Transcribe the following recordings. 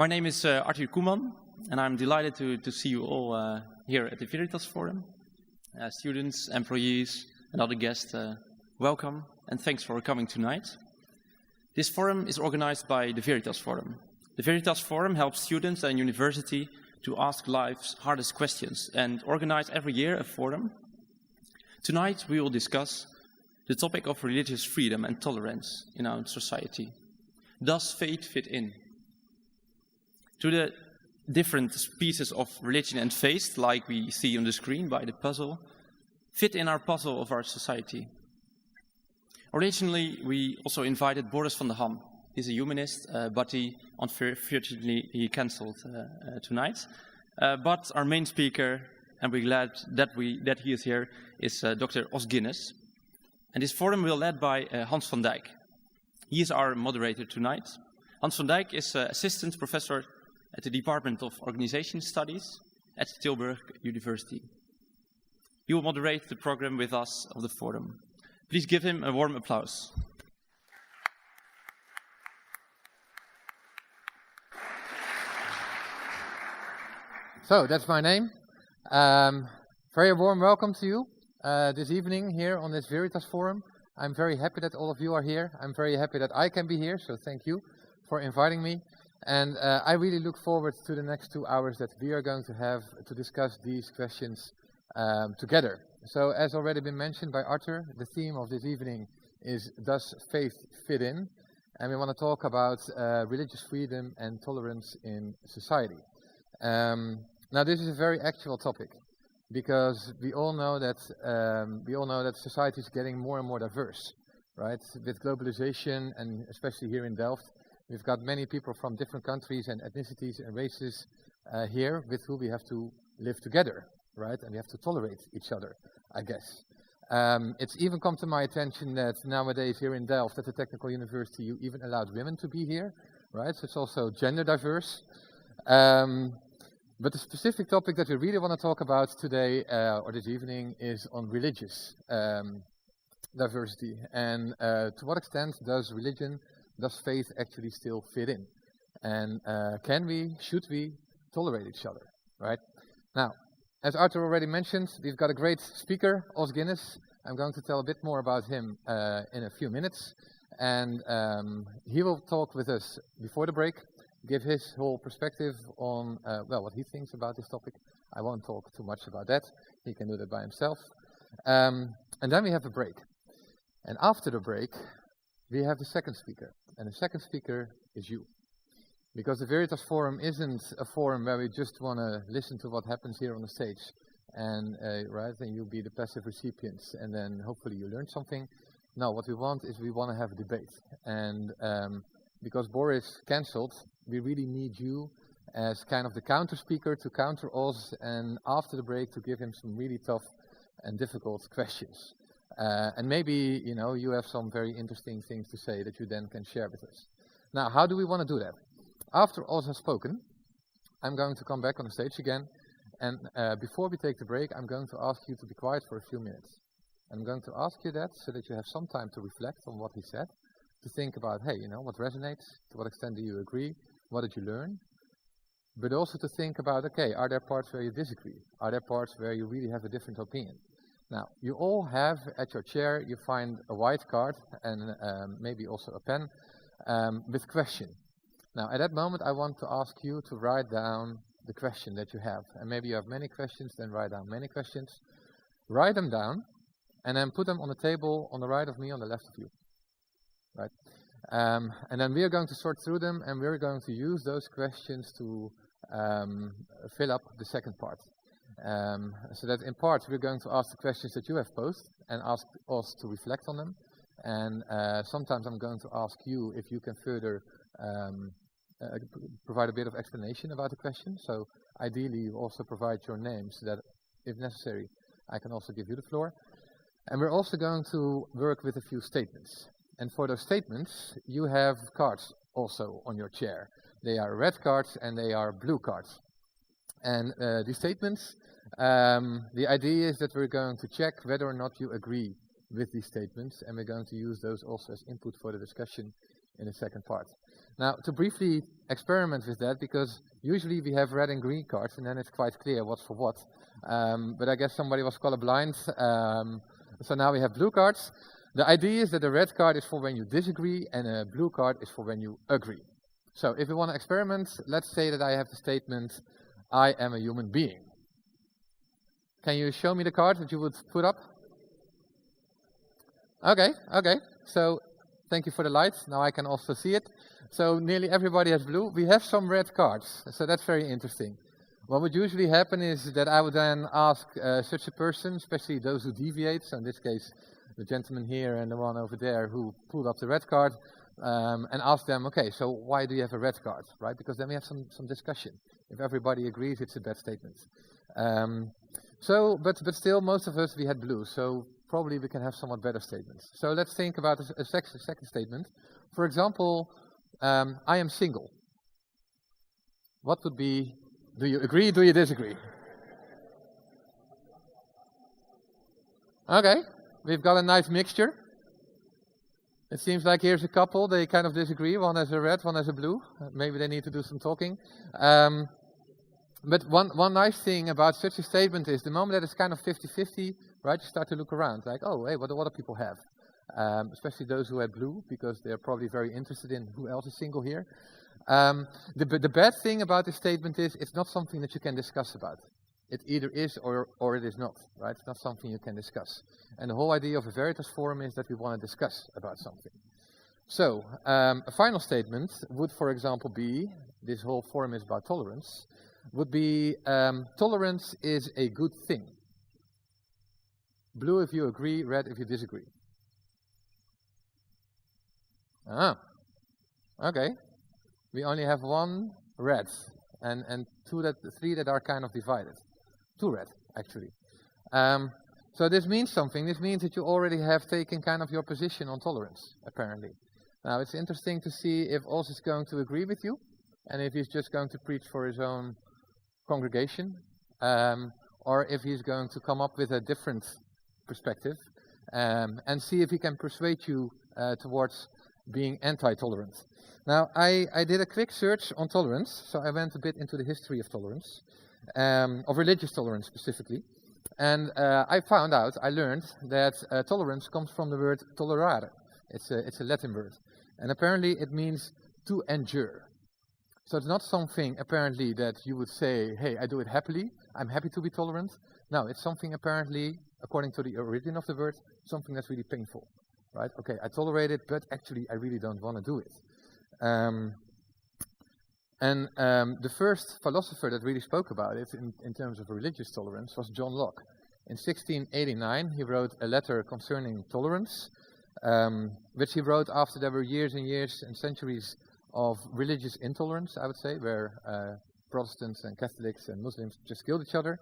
My name is Arthur Koeman, and I'm delighted to see you all here at the Veritas Forum. Students, employees, and other guests, welcome, and thanks for coming tonight. This forum is organized by the Veritas Forum. The Veritas Forum helps students and university to ask life's hardest questions and organize every year a forum. Tonight we will discuss the topic of religious freedom and tolerance in our society. Does faith fit in? To the different pieces of religion and faith, like we see on the screen by the puzzle, fit in our puzzle of our society. Originally, we also invited Boris van der Ham. He's a humanist, but unfortunately he cancelled tonight. But our main speaker, and we're glad that he is here, is Dr. Guinness. And this forum will be led by Hans van Dijk. He is our moderator tonight. Hans van Dijk is assistant professor at the Department of Organization Studies at Tilburg University. He will moderate the program with us of the forum. Please give him a warm applause. So, that's my name. Very warm welcome to you this evening here on this Veritas Forum. I'm very happy that all of you are here. I'm very happy that I can be here, so thank you for inviting me. And I really look forward to the next 2 hours that we are going to have to discuss these questions together. So, as already been mentioned by Arthur, the theme of this evening is Does Faith Fit In? And we want to talk about religious freedom and tolerance in society. Now, this is a very actual topic because we all know that society is getting more and more diverse, right? With globalization, and especially here in Delft, we've got many people from different countries and ethnicities and races here with whom we have to live together, right? And we have to tolerate each other, I guess. It's even come to my attention that nowadays here in Delft at the Technical University, you even allowed women to be here, right? So it's also gender diverse. But the specific topic that we really want to talk about today or this evening is on religious diversity, and to what extent does faith actually still fit in? And should we tolerate each other, right? Now, as Arthur already mentioned, we've got a great speaker, Guinness. I'm going to tell a bit more about him in a few minutes. And he will talk with us before the break, give his whole perspective on, what he thinks about this topic. I won't talk too much about that. He can do that by himself. And then we have a break. And after the break, we have the second speaker. And the second speaker is you. Because the Veritas Forum isn't a forum where we just want to listen to what happens here on the stage. And, and you'll be the passive recipients. And then hopefully you learn something. No, what we want is we want to have a debate. And because Boris cancelled, we really need you as kind of the counter speaker to counter us, and after the break to give him some really tough and difficult questions. And maybe, you have some very interesting things to say that you then can share with us. Now, how do we want to do that? After Oz has spoken, I'm going to come back on the stage again, and before we take the break, I'm going to ask you to be quiet for a few minutes. I'm going to ask you that so that you have some time to reflect on what he said, to think about, hey, what resonates? To what extent do you agree? What did you learn? But also to think about, okay, are there parts where you disagree? Are there parts where you really have a different opinion? Now, you all have at your chair, you find a white card and maybe also a pen with question. Now, at that moment, I want to ask you to write down the question that you have. And maybe you have many questions, then write down many questions. Write them down and then put them on the table on the right of me, on the left of you. Right, and then we are going to sort through them, and we're going to use those questions to fill up the second part. So that in part we're going to ask the questions that you have posed and ask us to reflect on them. And sometimes I'm going to ask you if you can further provide a bit of explanation about the question. So ideally you also provide your name so that if necessary I can also give you the floor. And we're also going to work with a few statements. And for those statements, you have cards also on your chair. They are red cards and they are blue cards. And these statements, the idea is that we're going to check whether or not you agree with these statements, and we're going to use those also as input for the discussion in the second part. Now, to briefly experiment with that, because usually we have red and green cards, and then it's quite clear what's for what. But I guess somebody was colorblind, so now we have blue cards. The idea is that a red card is for when you disagree, and a blue card is for when you agree. So if we want to experiment, let's say that I have the statement, I am a human being. Can you show me the card that you would put up? Okay. So thank you for the lights. Now I can also see it. So nearly everybody has blue. We have some red cards, so that's very interesting. What would usually happen is that I would then ask such a person, especially those who deviate, so in this case the gentleman here and the one over there who pulled up the red card, and ask them, okay, so why do you have a red card, right? Because then we have some discussion. If everybody agrees, it's a bad statement. But still, most of us, we had blue, so probably we can have somewhat better statements. So let's think about a second statement. For example, I am single. What would be, do you agree, do you disagree? Okay, we've got a nice mixture. It seems like here's a couple, they kind of disagree. One has a red, one has a blue. Maybe they need to do some talking. But one nice thing about such a statement is the moment that it's kind of 50-50, right, you start to look around, like, oh, hey, what do other people have? Especially those who had blue, because they're probably very interested in who else is single here. The bad thing about this statement is it's not something that you can discuss about. It either is or it is not, right? It's not something you can discuss. And the whole idea of a Veritas Forum is that we want to discuss about something. So, a final statement would, for example, be, this whole forum is about tolerance, would be, tolerance is a good thing. Blue if you agree, red if you disagree. Ah, okay. We only have one red, and three that are kind of divided. Two red, actually. So this means something. This means that you already have taken kind of your position on tolerance, apparently. Now, it's interesting to see if Os is going to agree with you, and if he's just going to preach for his own congregation, or if he's going to come up with a different perspective, and see if he can persuade you towards being anti-tolerant. Now, I did a quick search on tolerance, so I went a bit into the history of tolerance, of religious tolerance specifically, and I learned that tolerance comes from the word tolerare. It's a Latin word, and apparently it means to endure. So it's not something apparently that you would say, hey, I do it happily, I'm happy to be tolerant. No, it's something apparently, according to the origin of the word, something that's really painful. Right? Okay, I tolerate it, but actually I really don't want to do it. The first philosopher that really spoke about it in terms of religious tolerance was John Locke. In 1689, he wrote a letter concerning tolerance, which he wrote after there were years and years and centuries of religious intolerance, I would say, where Protestants and Catholics and Muslims just killed each other.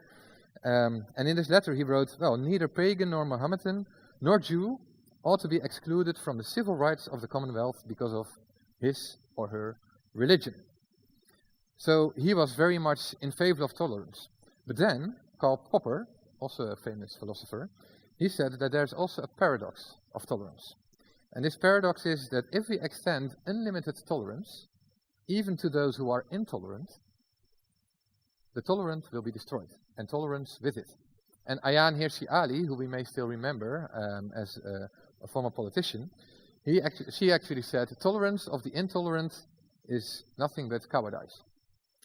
And in this letter he wrote, well, neither pagan nor Mohammedan nor Jew ought to be excluded from the civil rights of the Commonwealth because of his or her religion. So he was very much in favor of tolerance. But then, Karl Popper, also a famous philosopher, he said that there's also a paradox of tolerance. And this paradox is that if we extend unlimited tolerance, even to those who are intolerant, the tolerant will be destroyed, and tolerance with it. And Ayaan Hirsi Ali, who we may still remember as a former politician, she actually said, tolerance of the intolerant is nothing but cowardice.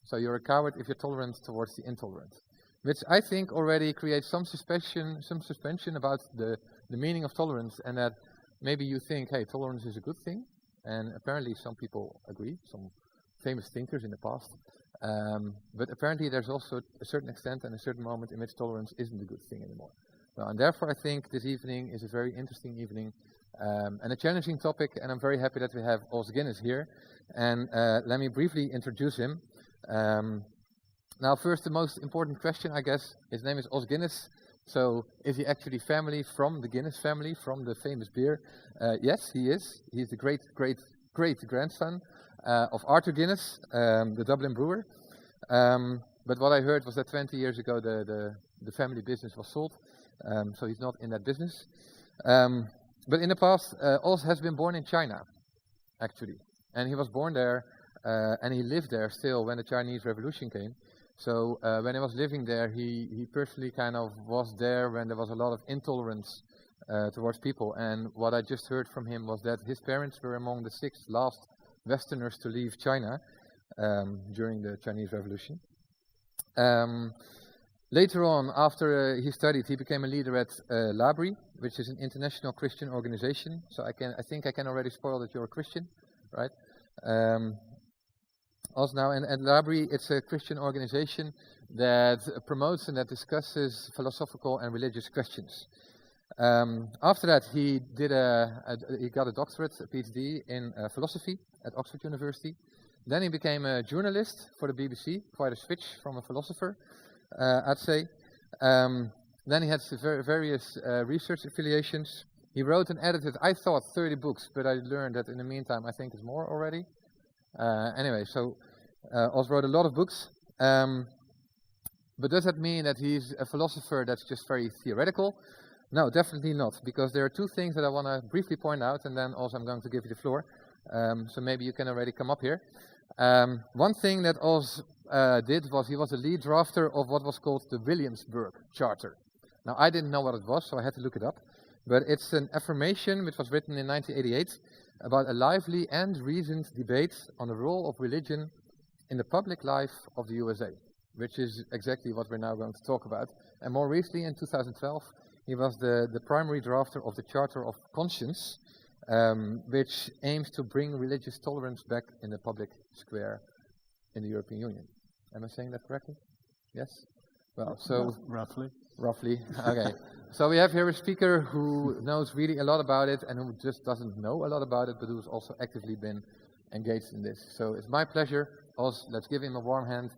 So you're a coward if you're tolerant towards the intolerant. Which I think already creates some suspension about the meaning of tolerance, and that maybe you think, hey, tolerance is a good thing, and apparently some people agree, some famous thinkers in the past. But apparently there's also a certain extent and a certain moment in which tolerance isn't a good thing anymore. Well, and therefore I think this evening is a very interesting evening and a challenging topic, and I'm very happy that we have Os Guinness here. And let me briefly introduce him. Now first, the most important question, I guess. His name is Os Guinness. So is he actually family from the Guinness family, from the famous beer? Yes, he is. He's the great-grandson of Arthur Guinness, the Dublin brewer. But what I heard was that 20 years ago the family business was sold, so he's not in that business. But in the past, Os has been born in China, actually. And he was born there, and he lived there still when the Chinese Revolution came. So when he was living there, he personally kind of was there when there was a lot of intolerance towards people. And what I just heard from him was that his parents were among the 6 last Westerners to leave China during the Chinese Revolution. Later on, after he studied, he became a leader at LABRI, which is an international Christian organization. So I think I can already spoil that you're a Christian, right? Also now, and LABRI, it's a Christian organization that promotes and that discusses philosophical and religious questions. After that, he got a doctorate, a PhD in philosophy at Oxford University. Then he became a journalist for the BBC, quite a switch from a philosopher, I'd say. Then he had various research affiliations. He wrote and edited, I thought, 30 books, but I learned that in the meantime, I think it's more already. Anyway, so also wrote a lot of books. But does that mean that he's a philosopher that's just very theoretical? No, definitely not, because there are 2 things that I want to briefly point out, and then also I'm going to give you the floor. So maybe you can already come up here. One thing that Oz did was he was the lead drafter of what was called the Williamsburg Charter. Now, I didn't know what it was, so I had to look it up. But it's an affirmation which was written in 1988 about a lively and reasoned debate on the role of religion in the public life of the USA, which is exactly what we're now going to talk about. And more recently, in 2012, he was the primary drafter of the Charter of Conscience, which aims to bring religious tolerance back in the public square in the European Union. Am I saying that correctly? Yes? Well, so... Roughly. Roughly, okay. So we have here a speaker who knows really a lot about it and who just doesn't know a lot about it, but who's also actively been engaged in this. So it's my pleasure. Oz, let's give him a warm hand.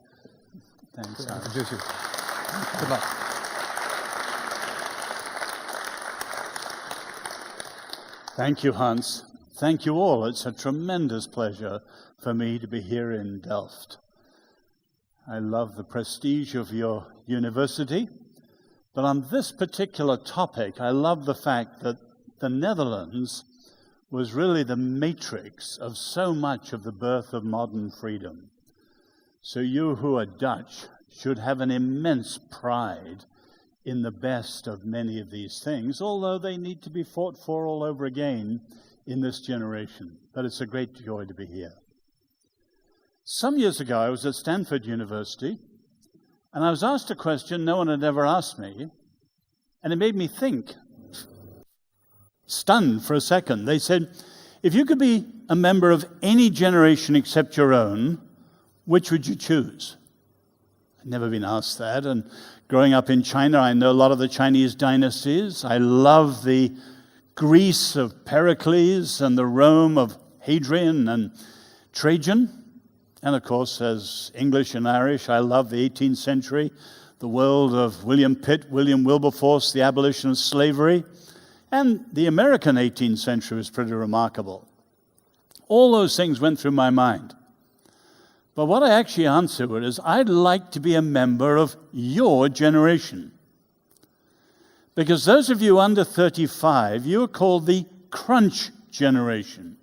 Thanks. To introduce you. Good luck. Thank you, Hans. Thank you all. It's a tremendous pleasure for me to be here in Delft. I love the prestige of your university, but on this particular topic, I love the fact that the Netherlands was really the matrix of so much of the birth of modern freedom. So you who are Dutch should have an immense pride in the best of many of these things, although they need to be fought for all over again in this generation. But it's a great joy to be here. Some years ago, I was at Stanford University, and I was asked a question no one had ever asked me, and it made me think, stunned for a second. They said, if you could be a member of any generation except your own, which would you choose? I'd never been asked that, and growing up in China, I know a lot of the Chinese dynasties. I love the Greece of Pericles and the Rome of Hadrian and Trajan. And of course, as English and Irish, I love the 18th century, the world of William Pitt, William Wilberforce, the abolition of slavery. And the American 18th century was pretty remarkable. All those things went through my mind. But what I actually answered is, I'd like to be a member of your generation. Because those of you under 35, you are called the crunch generation.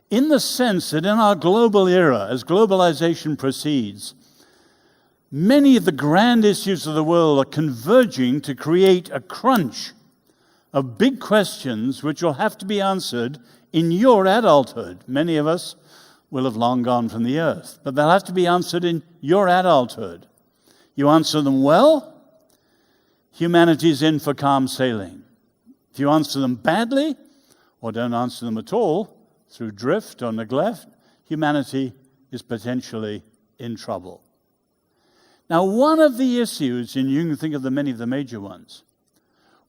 In the sense that in our global era, as globalization proceeds, many of the grand issues of the world are converging to create a crunch of big questions which will have to be answered in your adulthood. Many of us will have long gone from the earth, but they'll have to be answered in your adulthood. You answer them well, humanity's in for calm sailing. If you answer them badly, or don't answer them at all, through drift or neglect, humanity is potentially in trouble. Now, one of the issues, and you can think of many of the major ones,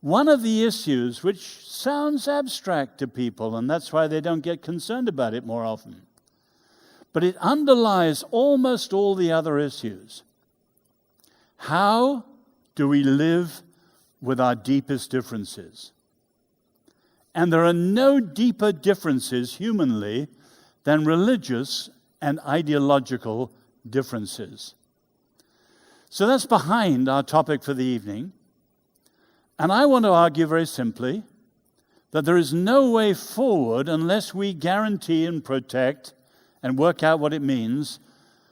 one of the issues which sounds abstract to people, and that's why they don't get concerned about it more often, but it underlies almost all the other issues. How do we live with our deepest differences? And there are no deeper differences humanly than religious and ideological differences. So that's behind our topic for the evening. And I want to argue very simply that there is no way forward unless we guarantee and protect and work out what it means,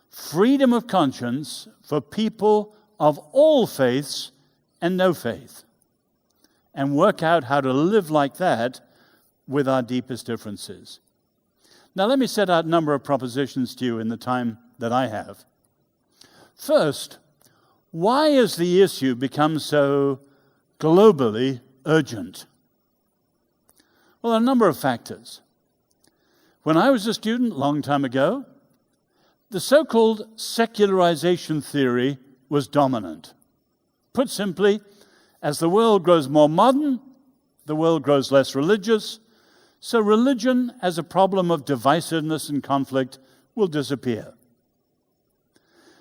freedom of conscience for people of all faiths and no faith, and work out how to live like that with our deepest differences. Now, let me set out a number of propositions to you in the time that I have. First, why has the issue become so globally urgent? Well, a number of factors. When I was a student a long time ago, the so-called secularization theory was dominant. Put simply, as the world grows more modern, the world grows less religious, so religion as a problem of divisiveness and conflict will disappear.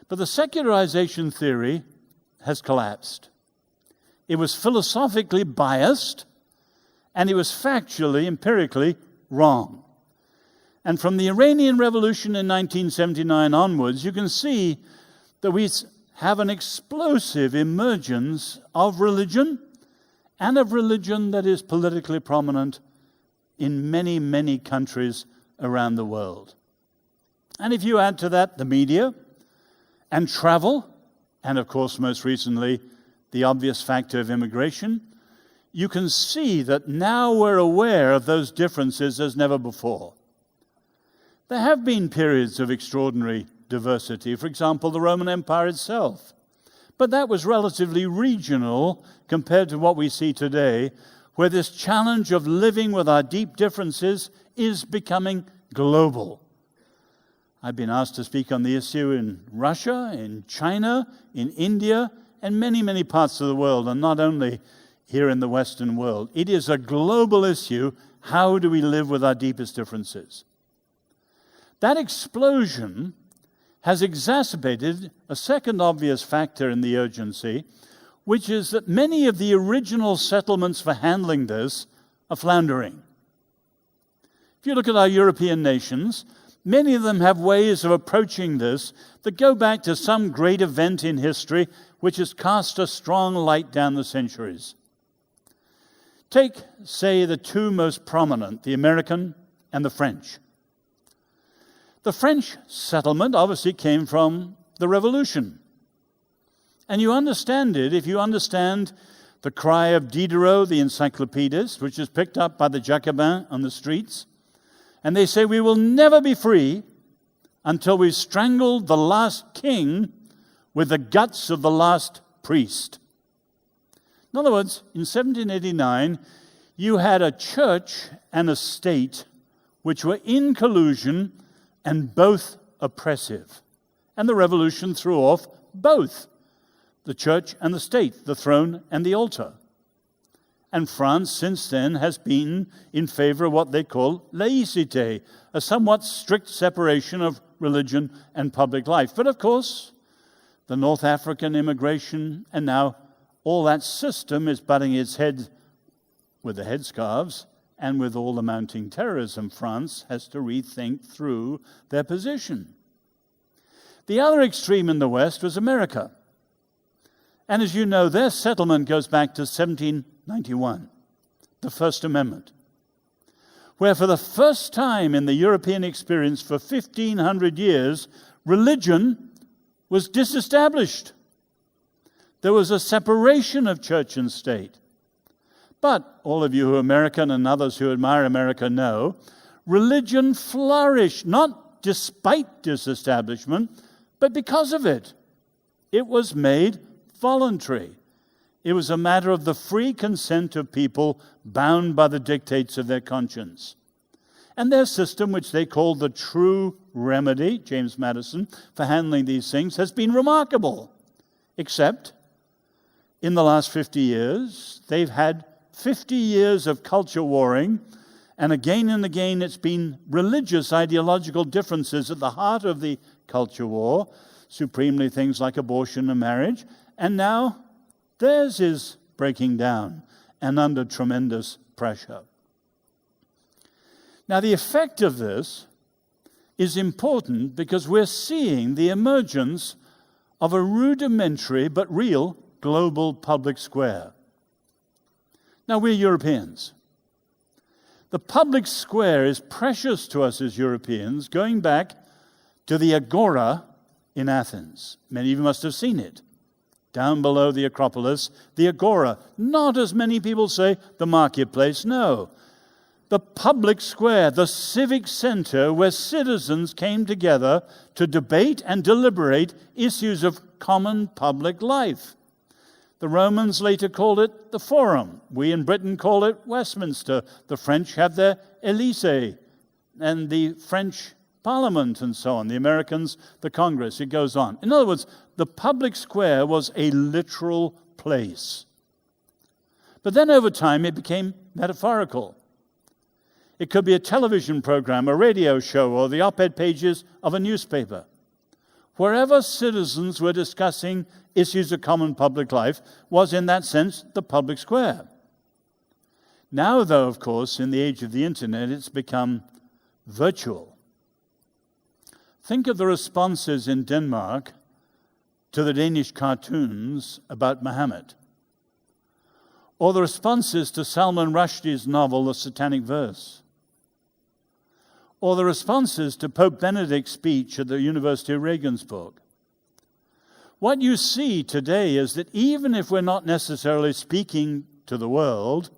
But the secularization theory has collapsed. It was philosophically biased, and it was factually, empirically wrong. And from the Iranian Revolution in 1979 onwards, you can see that we have an explosive emergence of religion, and of religion that is politically prominent in many, many countries around the world. And if you add to that the media and travel, and of course most recently the obvious factor of immigration, you can see that now we're aware of those differences as never before. There have been periods of extraordinary diversity, for example, the Roman Empire itself. But that was relatively regional compared to what we see today, where this challenge of living with our deep differences is becoming global. I've been asked to speak on the issue in Russia, in China, in India, and many, many parts of the world, and not only here in the Western world. It is a global issue. How do we live with our deepest differences? That explosion has exacerbated a second obvious factor in the urgency, which is that many of the original settlements for handling this are floundering. If you look at our European nations, many of them have ways of approaching this that go back to some great event in history which has cast a strong light down the centuries. Take, say, the two most prominent, the American and the French. The French settlement obviously came from the Revolution. And you understand it if you understand the cry of Diderot, the encyclopedist, which is picked up by the Jacobins on the streets. And they say, we will never be free until we've strangled the last king with the guts of the last priest. In other words, in 1789, you had a church and a state which were in collusion and both oppressive. And the revolution threw off both, the church and the state, the throne and the altar. And France, since then, has been in favor of what they call laïcité, a somewhat strict separation of religion and public life. But of course, the North African immigration, and now all that system is butting its head with the headscarves, and with all the mounting terrorism, France has to rethink through their position. The other extreme in the West was America. And as you know, their settlement goes back to 1791, the First Amendment, where for the first time in the European experience for 1,500 years, religion was disestablished. There was a separation of church and state. But all of you who are American and others who admire America know, religion flourished, not despite disestablishment, but because of it. It was made voluntary. It was a matter of the free consent of people bound by the dictates of their conscience. And their system, which they called the true remedy, James Madison, for handling these things, has been remarkable. Except, in the last 50 years, they've had 50 years of culture warring, and again it's been religious ideological differences at the heart of the culture war, supremely things like abortion and marriage, and now theirs is breaking down and under tremendous pressure. Now, the effect of this is important because we're seeing the emergence of a rudimentary but real global public square. Now, we're Europeans. The public square is precious to us as Europeans, going back to the Agora in Athens. Many of you must have seen it. Down below the Acropolis, the Agora. Not, as many people say, the marketplace. No. The public square, the civic center where citizens came together to debate and deliberate issues of common public life. The Romans later called it the Forum. We in Britain call it Westminster. The French have their Élysée and the French Parliament and so on. The Americans, the Congress. It goes on. In other words, the public square was a literal place. But then over time it became metaphorical. It could be a television program, a radio show, or the op-ed pages of a newspaper. Wherever citizens were discussing issues of common public life was, in that sense, the public square. Now, though, of course, in the age of the internet, it's become virtual. Think of the responses in Denmark to the Danish cartoons about Muhammad, or the responses to Salman Rushdie's novel, The Satanic Verse, or the responses to Pope Benedict's speech at the University of Regensburg. What you see today is that even if we're not necessarily speaking to the world,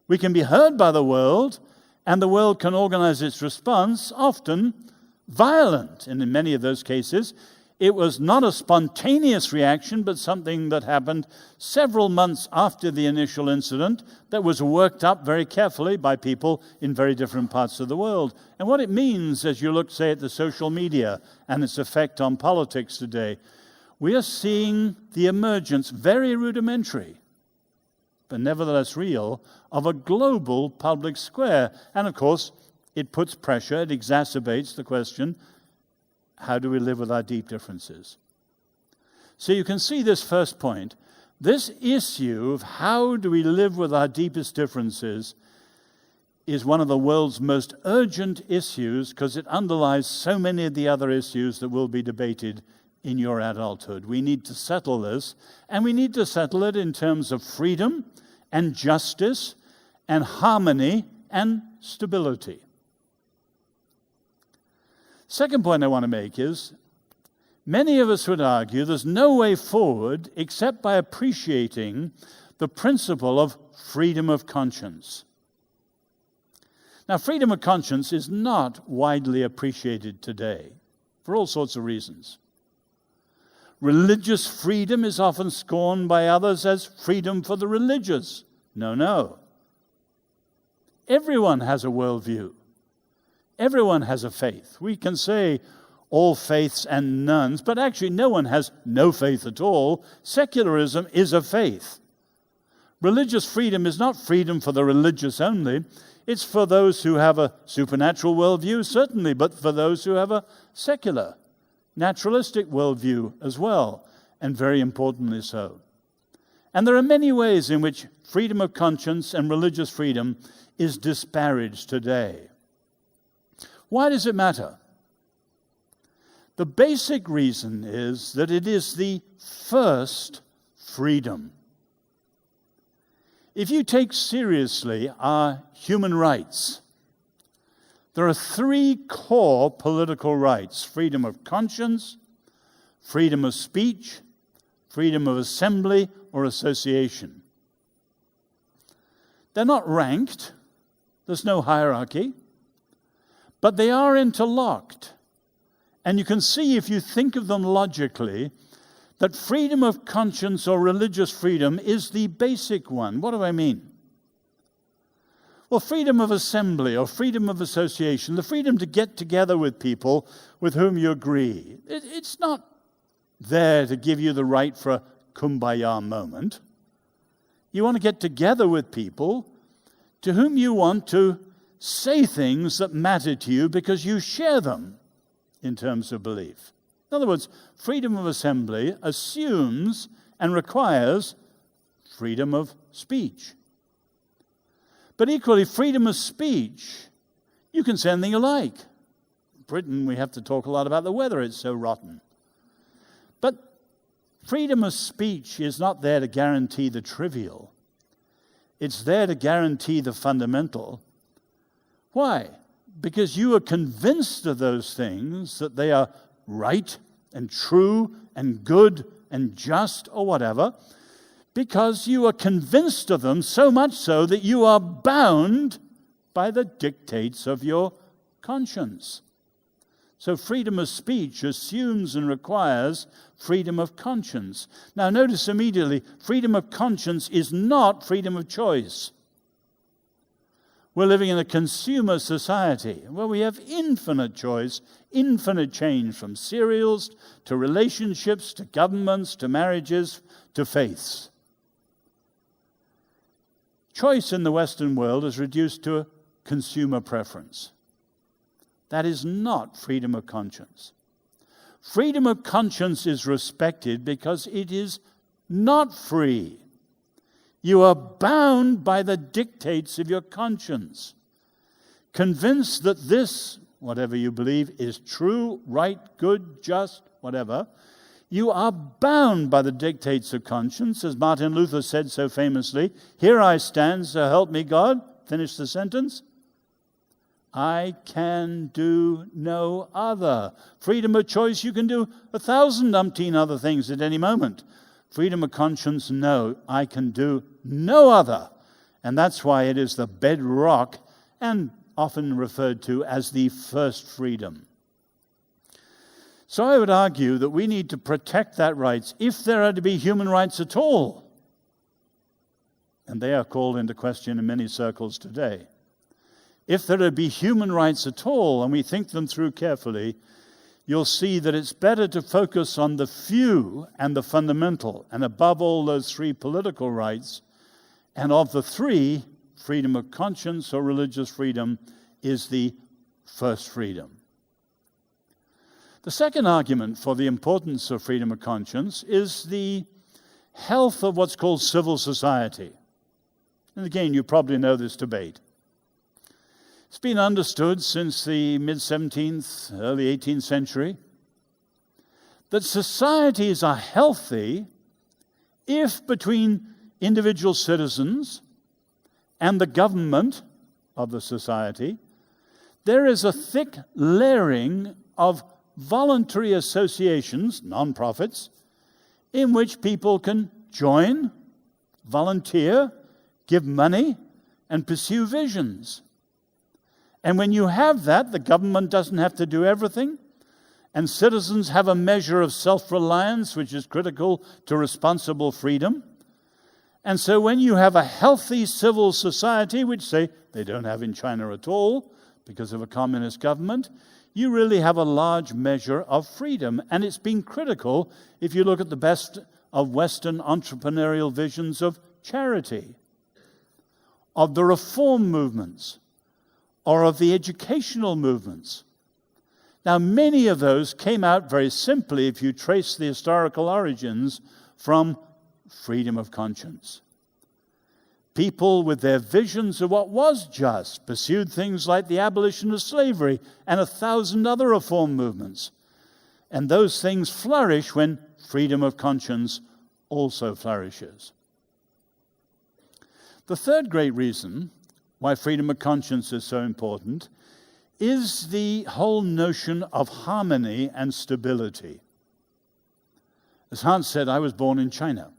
we can be heard by the world, and the world can organize its response, often violent. And in many of those cases, it was not a spontaneous reaction, but something that happened several months after the initial incident that was worked up very carefully by people in very different parts of the world. And what it means, as you look, say, at the social media and its effect on politics today, we are seeing the emergence, very rudimentary, but nevertheless real, of a global public square. And of course, it puts pressure, it exacerbates the question, how do we live with our deep differences? So you can see this first point. This issue of how do we live with our deepest differences is one of the world's most urgent issues because it underlies so many of the other issues that will be debated in your adulthood. We need to settle this, and we need to settle it in terms of freedom and justice and harmony and stability. Second point I want to make is, many of us would argue there's no way forward except by appreciating the principle of freedom of conscience. Now, freedom of conscience is not widely appreciated today for all sorts of reasons. Religious freedom is often scorned by others as freedom for the religious. No. Everyone has a worldview. Everyone has a faith. We can say all faiths and nones, but actually no one has no faith at all. Secularism is a faith. Religious freedom is not freedom for the religious only. It's for those who have a supernatural worldview, certainly, but for those who have a secular, naturalistic worldview as well, and very importantly so. And there are many ways in which freedom of conscience and religious freedom is disparaged today. Why does it matter? The basic reason is that it is the first freedom. If you take seriously our human rights, there are three core political rights: freedom of conscience, freedom of speech, freedom of assembly or association. They're not ranked. There's no hierarchy. But they are interlocked. And you can see, if you think of them logically, that freedom of conscience or religious freedom is the basic one. What do I mean? Well, freedom of assembly or freedom of association, the freedom to get together with people with whom you agree. It's not there to give you the right for a kumbaya moment. You want to get together with people to whom you want to say things that matter to you because you share them in terms of belief. In other words, freedom of assembly assumes and requires freedom of speech. But equally, freedom of speech, you can say anything you like. In Britain, we have to talk a lot about the weather. It's so rotten. But freedom of speech is not there to guarantee the trivial. It's there to guarantee the fundamental. Why? Because you are convinced of those things, that they are right and true and good and just or whatever, because you are convinced of them so much so that you are bound by the dictates of your conscience. So freedom of speech assumes and requires freedom of conscience. Now notice immediately, freedom of conscience is not freedom of choice. We're living in a consumer society where we have infinite choice, infinite change, from cereals to relationships to governments to marriages to faiths. Choice in the Western world is reduced to a consumer preference. That is not freedom of conscience. Freedom of conscience is respected because it is not free. You are bound by the dictates of your conscience. Convinced that this, whatever you believe, is true, right, good, just, whatever, you are bound by the dictates of conscience. As Martin Luther said so famously, "Here I stand, so help me God." Finish the sentence. I can do no other. Freedom of choice, you can do 1,000 umpteen other things at any moment. Freedom of conscience, no, I can do no other. And that's why it is the bedrock and often referred to as the first freedom. So I would argue that we need to protect that rights if there are to be human rights at all. And they are called into question in many circles today. If there are to be human rights at all, and we think them through carefully, you'll see that it's better to focus on the few and the fundamental, and above all those three political rights. And of the three, freedom of conscience or religious freedom is the first freedom. The second argument for the importance of freedom of conscience is the health of what's called civil society. And again, you probably know this debate. It's been understood since the mid-17th, early 18th century that societies are healthy if between individual citizens and the government of the society there is a thick layering of voluntary associations, non-profits, in which people can join, volunteer, give money, and pursue visions. And when you have that, the government doesn't have to do everything, and citizens have a measure of self-reliance, which is critical to responsible freedom. And so when you have a healthy civil society, which, say, they don't have in China at all because of a communist government, you really have a large measure of freedom. And it's been critical if you look at the best of Western entrepreneurial visions of charity, of the reform movements, or of the educational movements. Now, many of those came out very simply, if you trace the historical origins, from freedom of conscience. People with their visions of what was just pursued things like the abolition of slavery and 1,000 other reform movements. And those things flourish when freedom of conscience also flourishes. The third great reason why freedom of conscience is so important is the whole notion of harmony and stability. As Hans said, I was born in China.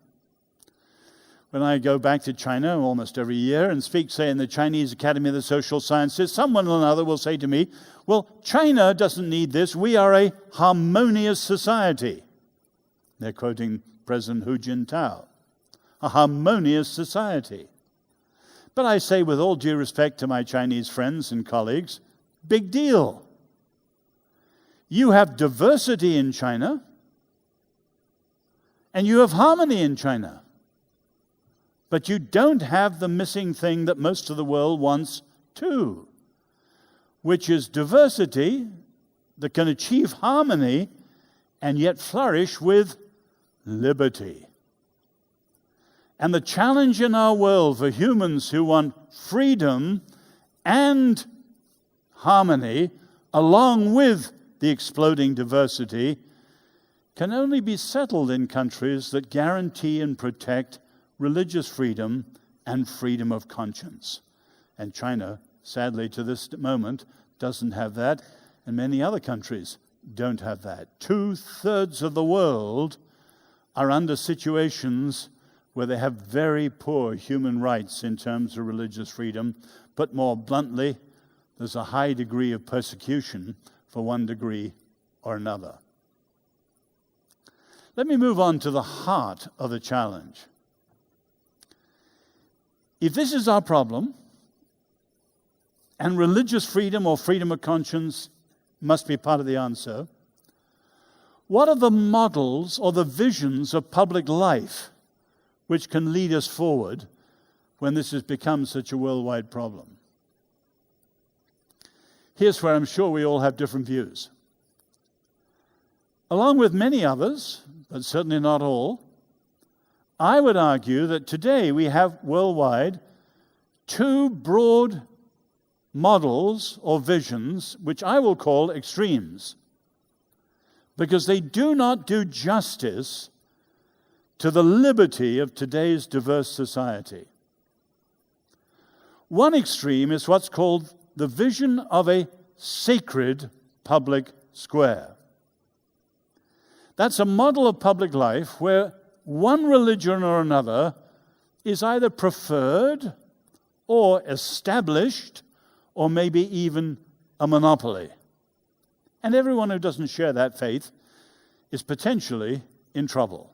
When I go back to China almost every year and speak, say, in the Chinese Academy of the Social Sciences, someone or another will say to me, well, China doesn't need this. We are a harmonious society. They're quoting President Hu Jintao. A harmonious society. But I say, with all due respect to my Chinese friends and colleagues, big deal. You have diversity in China, and you have harmony in China. But you don't have the missing thing that most of the world wants too, which is diversity that can achieve harmony and yet flourish with liberty. And the challenge in our world for humans who want freedom and harmony, along with the exploding diversity, can only be settled in countries that guarantee and protect religious freedom and freedom of conscience. And China sadly, to this moment, doesn't have that, and many other countries don't have that. 2/3 of the world are under situations where they have very poor human rights in terms of religious freedom. Put more bluntly, there's a high degree of persecution for one degree or another. Let me move on to the heart of the challenge. If this is our problem, and religious freedom or freedom of conscience must be part of the answer, what are the models or the visions of public life which can lead us forward when this has become such a worldwide problem? Here's where I'm sure we all have different views. Along with many others, but certainly not all, I would argue that today we have worldwide two broad models or visions, which I will call extremes, because they do not do justice to the liberty of today's diverse society. One extreme is what's called the vision of a sacred public square. That's a model of public life where one religion or another is either preferred or established or maybe even a monopoly. And everyone who doesn't share that faith is potentially in trouble.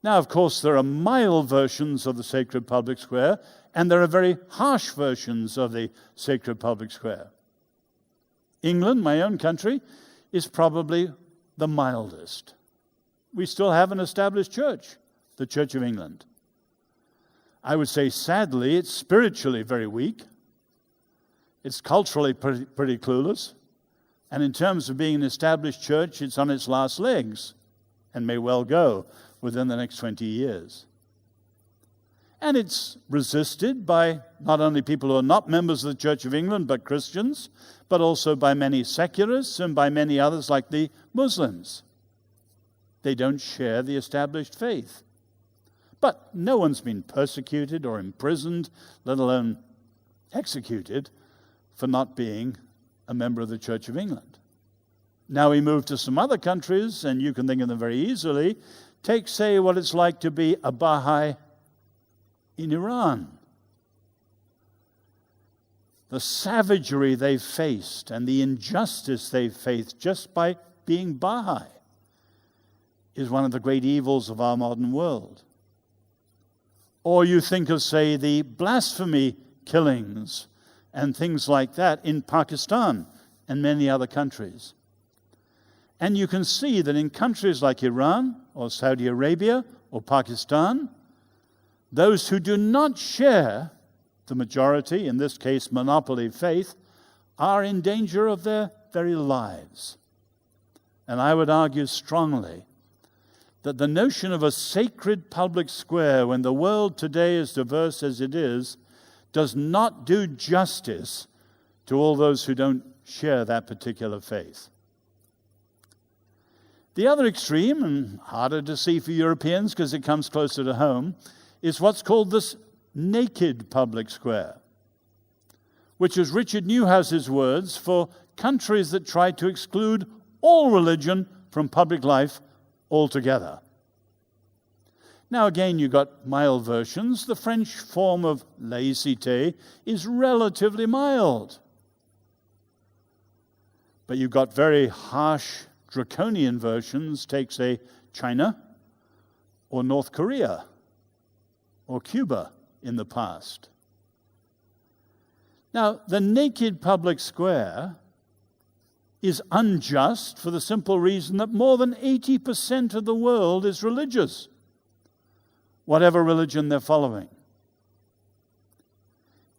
Now, of course, there are mild versions of the sacred public square, and there are very harsh versions of the sacred public square. England, my own country, is probably the mildest. We still have an established church, the Church of England. I would say, sadly, it's spiritually very weak. It's culturally pretty clueless. And in terms of being an established church, it's on its last legs and may well go within the next 20 years. And it's resisted by not only people who are not members of the Church of England, but Christians, but also by many secularists and by many others like the Muslims. They don't share the established faith. But no one's been persecuted or imprisoned, let alone executed, for not being a member of the Church of England. Now we move to some other countries, and you can think of them very easily. Take, say, what it's like to be a Baha'i in Iran. The savagery they've faced and the injustice they've faced just by being Baha'i is one of the great evils of our modern world. Or you think of, say, the blasphemy killings and things like that in Pakistan and many other countries. And you can see that in countries like Iran or Saudi Arabia or Pakistan, those who do not share the majority, in this case monopoly faith, are in danger of their very lives. And I would argue strongly that the notion of a sacred public square, when the world today is diverse as it is, does not do justice to all those who don't share that particular faith. The other extreme, and harder to see for Europeans because it comes closer to home, is what's called this naked public square, which is Richard Newhouse's words for countries that try to exclude all religion from public life altogether. Now again, you've got mild versions. The French form of laïcité is relatively mild. But you've got very harsh, draconian versions. Take, say, China or North Korea or Cuba in the past. Now, the naked public square is unjust for the simple reason that more than 80% of the world is religious, whatever religion they're following.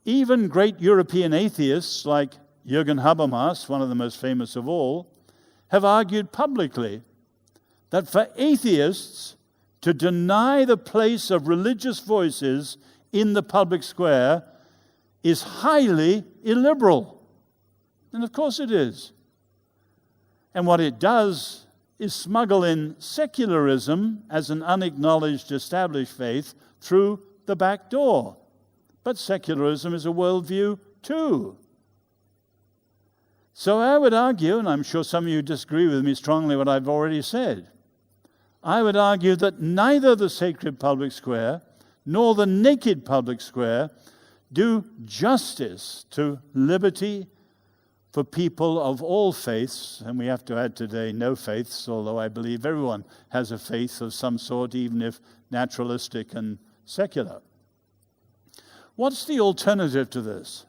Even great European atheists like Jürgen Habermas, one of the most famous of all, have argued publicly that for atheists to deny the place of religious voices in the public square is highly illiberal. And of course it is. And what it does is smuggle in secularism as an unacknowledged established faith through the back door. But secularism is a worldview too. So I would argue, and I'm sure some of you disagree with me strongly what I've already said, I would argue that neither the sacred public square nor the naked public square do justice to liberty for people of all faiths, and we have to add today no faiths, although I believe everyone has a faith of some sort, even if naturalistic and secular. What's the alternative to this?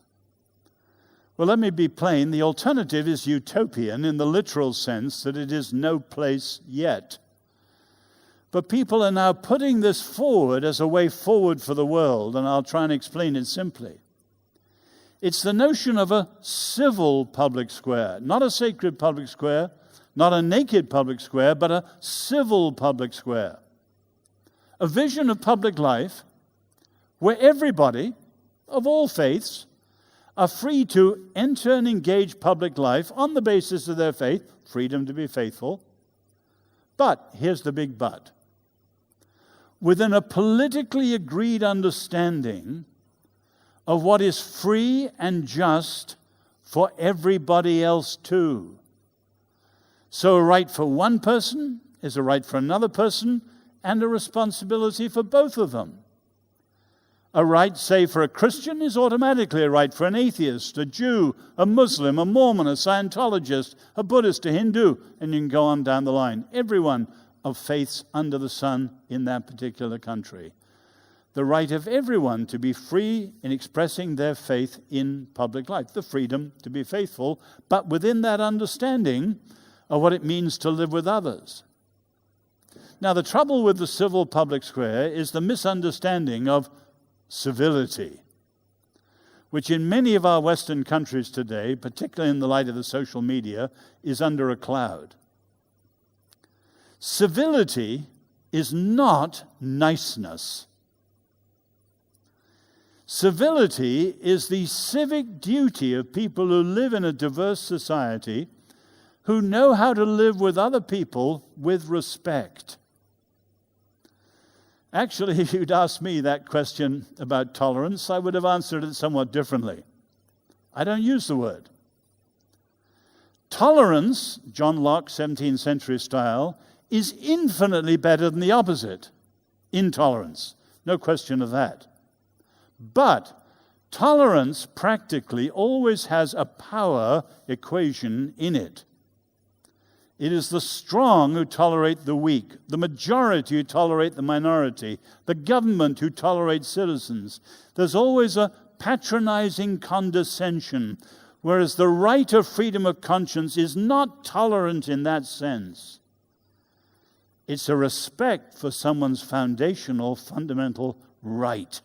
Well, let me be plain. The alternative is utopian in the literal sense that it is no place yet. But people are now putting this forward as a way forward for the world, and I'll try and explain it simply. It's the notion of a civil public square, not a sacred public square, not a naked public square, but a civil public square. A vision of public life where everybody of all faiths are free to enter and engage public life on the basis of their faith, freedom to be faithful. But, here's the big but, within a politically agreed understanding of what is free and just for everybody else too. So a right for one person is a right for another person and a responsibility for both of them. A right, say, for a Christian is automatically a right for an atheist, a Jew, a Muslim, a Mormon, a Scientologist, a Buddhist, a Hindu, and you can go on down the line. Everyone of faiths under the sun in that particular country. The right of everyone to be free in expressing their faith in public life, the freedom to be faithful, but within that understanding of what it means to live with others. Now, the trouble with the civil public square is the misunderstanding of civility, which in many of our Western countries today, particularly in the light of the social media, is under a cloud. Civility is not niceness. Civility is the civic duty of people who live in a diverse society, who know how to live with other people with respect. Actually, if you'd asked me that question about tolerance, I would have answered it somewhat differently. I don't use the word. Tolerance, John Locke, 17th century style, is infinitely better than the opposite, intolerance. No question of that. But tolerance practically always has a power equation in it. It is the strong who tolerate the weak, the majority who tolerate the minority, the government who tolerates citizens. There's always a patronizing condescension, whereas the right of freedom of conscience is not tolerant in that sense. It's a respect for someone's foundational, fundamental right.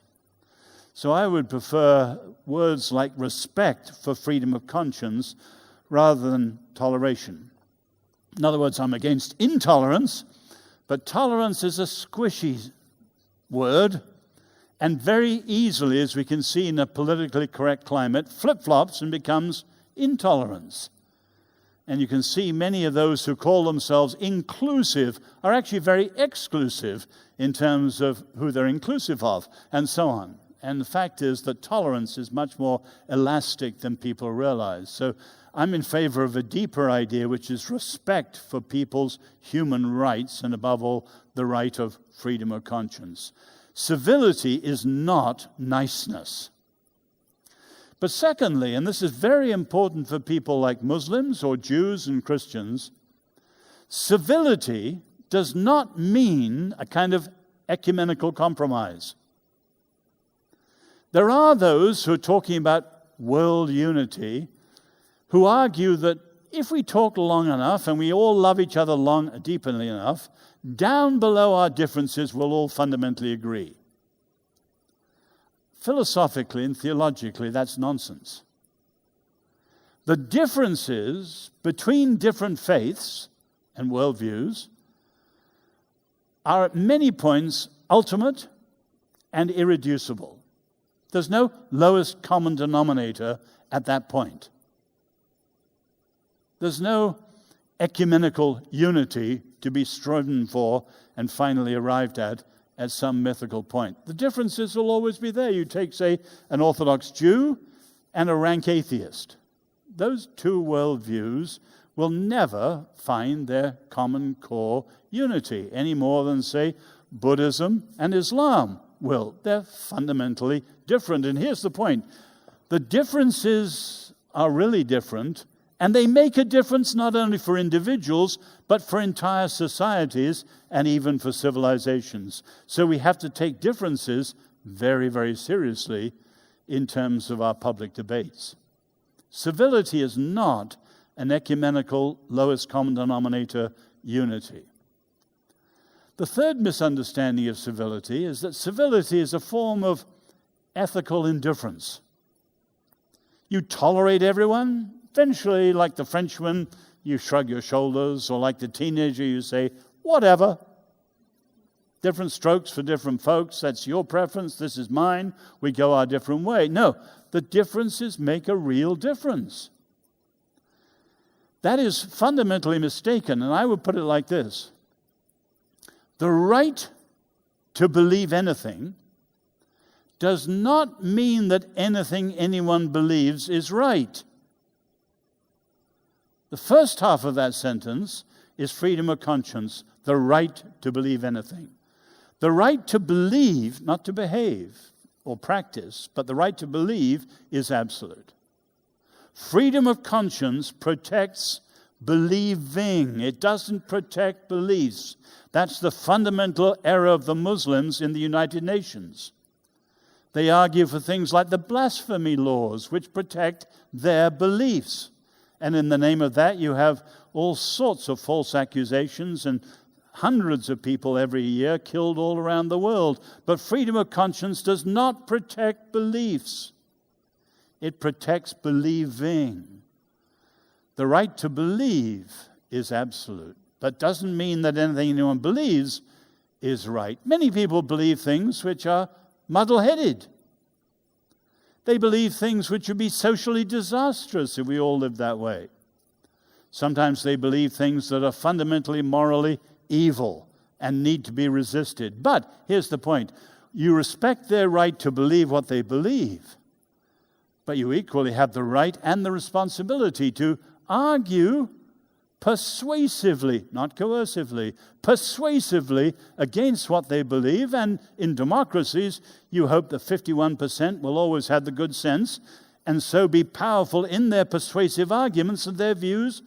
So I would prefer words like respect for freedom of conscience rather than toleration. In other words, I'm against intolerance, but tolerance is a squishy word, and very easily, as we can see in a politically correct climate, flip-flops and becomes intolerance. And you can see many of those who call themselves inclusive are actually very exclusive in terms of who they're inclusive of, and so on. And the fact is that tolerance is much more elastic than people realize. So I'm in favor of a deeper idea, which is respect for people's human rights, and above all, the right of freedom of conscience. Civility is not niceness. But secondly, and this is very important for people like Muslims or Jews and Christians, civility does not mean a kind of ecumenical compromise. There are those who are talking about world unity who argue that if we talk long enough and we all love each other deeply enough, down below our differences we'll all fundamentally agree. Philosophically and theologically, that's nonsense. The differences between different faiths and worldviews are at many points ultimate and irreducible. There's no lowest common denominator at that point. There's no ecumenical unity to be striven for and finally arrived at some mythical point. The differences will always be there. You take, say, an Orthodox Jew and a rank atheist. Those two worldviews will never find their common core unity any more than, say, Buddhism and Islam will. They're fundamentally different. And here's the point. The differences are really different, and they make a difference not only for individuals, but for entire societies and even for civilizations. So we have to take differences very, very seriously in terms of our public debates. Civility is not an ecumenical lowest common denominator unity. The third misunderstanding of civility is that civility is a form of ethical indifference. You tolerate everyone. Eventually, like the Frenchman, you shrug your shoulders, or like the teenager, you say, whatever. Different strokes for different folks. That's your preference. This is mine. We go our different way. No, the differences make a real difference. That is fundamentally mistaken, and I would put it like this. The right to believe anything does not mean that anything anyone believes is right. The first half of that sentence is freedom of conscience, the right to believe anything. The right to believe, not to behave or practice, but the right to believe is absolute. Freedom of conscience protects believing. It doesn't protect beliefs. That's the fundamental error of the Muslims in the United Nations. They argue for things like the blasphemy laws, which protect their beliefs. And in the name of that, you have all sorts of false accusations and hundreds of people every year killed all around the world. But freedom of conscience does not protect beliefs. It protects believing. The right to believe is absolute, but doesn't mean that anything anyone believes is right. Many people believe things which are muddle-headed. They believe things which would be socially disastrous if we all lived that way. Sometimes they believe things that are fundamentally morally evil and need to be resisted. But here's the point. You respect their right to believe what they believe, but you equally have the right and the responsibility to argue persuasively, not coercively, persuasively against what they believe. And in democracies, you hope that 51% will always have the good sense and so be powerful in their persuasive arguments that their views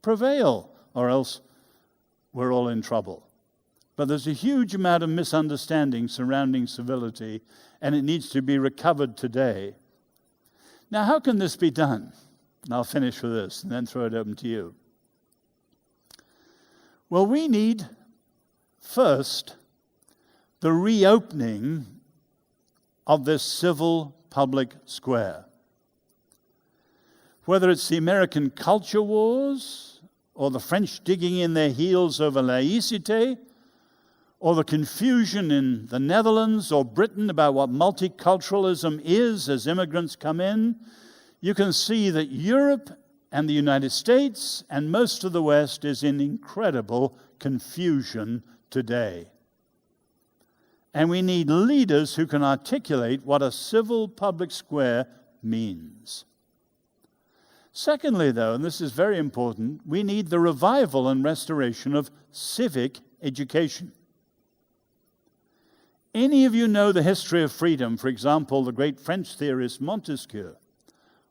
prevail, or else we're all in trouble. But there's a huge amount of misunderstanding surrounding civility, and it needs to be recovered today. Now, how can this be done? And I'll finish with this and then throw it open to you. Well, we need, first, the reopening of this civil public square. Whether it's the American culture wars, or the French digging in their heels over laïcité, or the confusion in the Netherlands or Britain about what multiculturalism is as immigrants come in, you can see that Europe and the United States and most of the West is in incredible confusion today. And we need leaders who can articulate what a civil public square means. Secondly, though, and this is very important, we need the revival and restoration of civic education. Any of you know the history of freedom, for example, the great French theorist Montesquieu,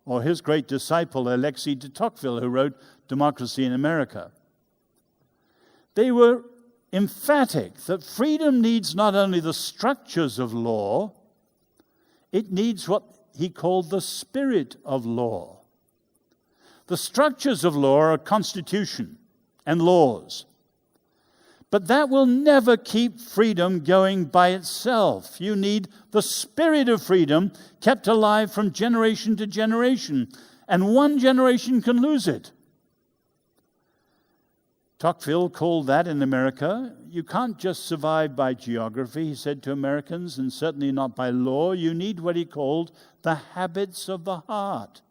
or his great disciple Alexis de Tocqueville, who wrote Democracy in America. They were emphatic that freedom needs not only the structures of law, it needs what he called the spirit of law. The structures of law are a constitution and laws. But that will never keep freedom going by itself. You need the spirit of freedom kept alive from generation to generation, and one generation can lose it. Tocqueville called that in America, you can't just survive by geography, he said to Americans, and certainly not by law. You need what he called the habits of the heart.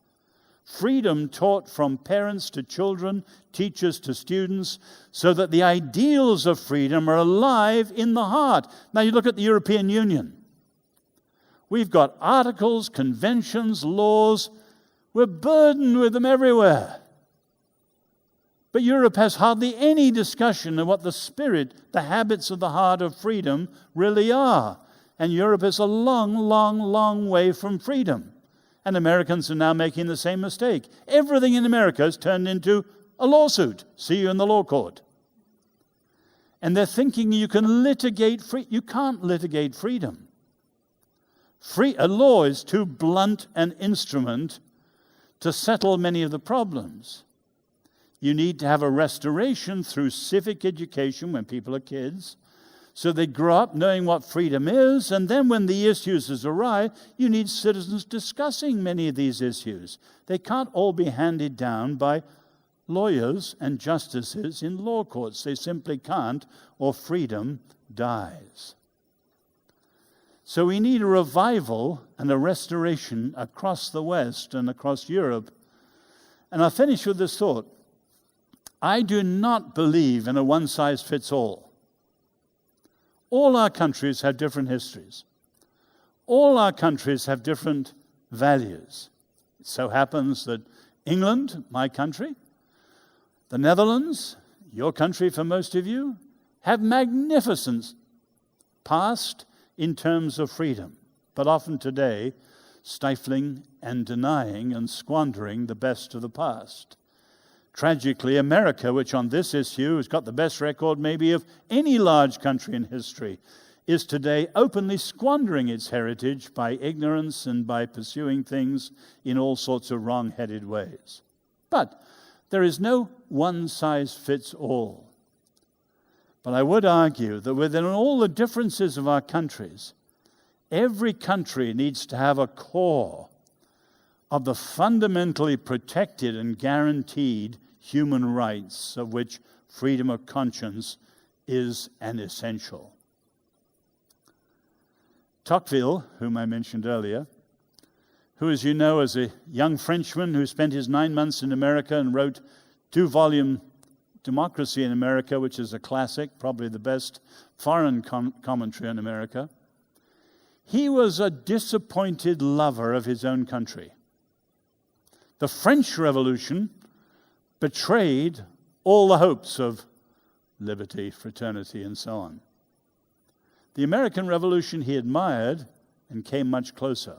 Freedom taught from parents to children, teachers to students, so that the ideals of freedom are alive in the heart. Now you look at the European Union. We've got articles, conventions, laws. We're burdened with them everywhere. But Europe has hardly any discussion of what the spirit, the habits of the heart of freedom really are. And Europe is a long, long, long way from freedom. And Americans are now making the same mistake. Everything in America has turned into a lawsuit. See you in the law court. And they're thinking you can litigate you can't litigate freedom. A law is too blunt an instrument to settle many of the problems. You need to have a restoration through civic education when people are kids, so they grow up knowing what freedom is, and then when the issues arise, you need citizens discussing many of these issues. They can't all be handed down by lawyers and justices in law courts. They simply can't, or freedom dies. So we need a revival and a restoration across the West and across Europe. And I'll finish with this thought. I do not believe in a one-size-fits-all. All our countries have different histories. All our countries have different values. It so happens that England, my country, the Netherlands, your country for most of you, have magnificent past in terms of freedom, but often today stifling and denying and squandering the best of the past. Tragically, America, which on this issue has got the best record maybe of any large country in history, is today openly squandering its heritage by ignorance and by pursuing things in all sorts of wrong-headed ways. But there is no one-size-fits-all. But I would argue that within all the differences of our countries, every country needs to have a core of the fundamentally protected and guaranteed human rights, of which freedom of conscience is an essential. Tocqueville, whom I mentioned earlier, who, as you know, is a young Frenchman who spent his 9 months in America and wrote 2-volume Democracy in America, which is a classic, probably the best foreign commentary on America. He was a disappointed lover of his own country. The French Revolution betrayed all the hopes of liberty, fraternity, and so on. The American Revolution he admired and came much closer.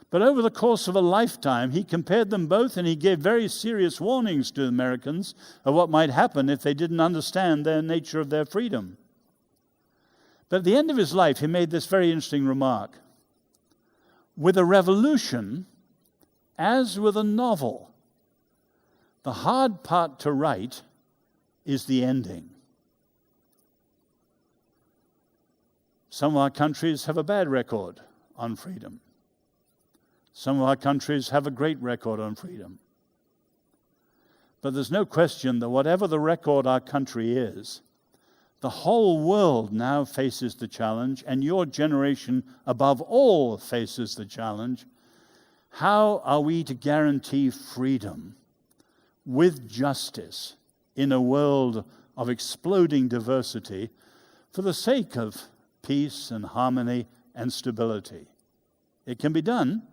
But over the course of a lifetime, he compared them both, and he gave very serious warnings to Americans of what might happen if they didn't understand the nature of their freedom. But at the end of his life, he made this very interesting remark. With a revolution, as with a novel, the hard part to write is the ending. Some of our countries have a bad record on freedom. Some of our countries have a great record on freedom. But there's no question that whatever the record our country is, the whole world now faces the challenge, and your generation above all faces the challenge. How are we to guarantee freedom with justice in a world of exploding diversity for the sake of peace and harmony and stability? It can be done,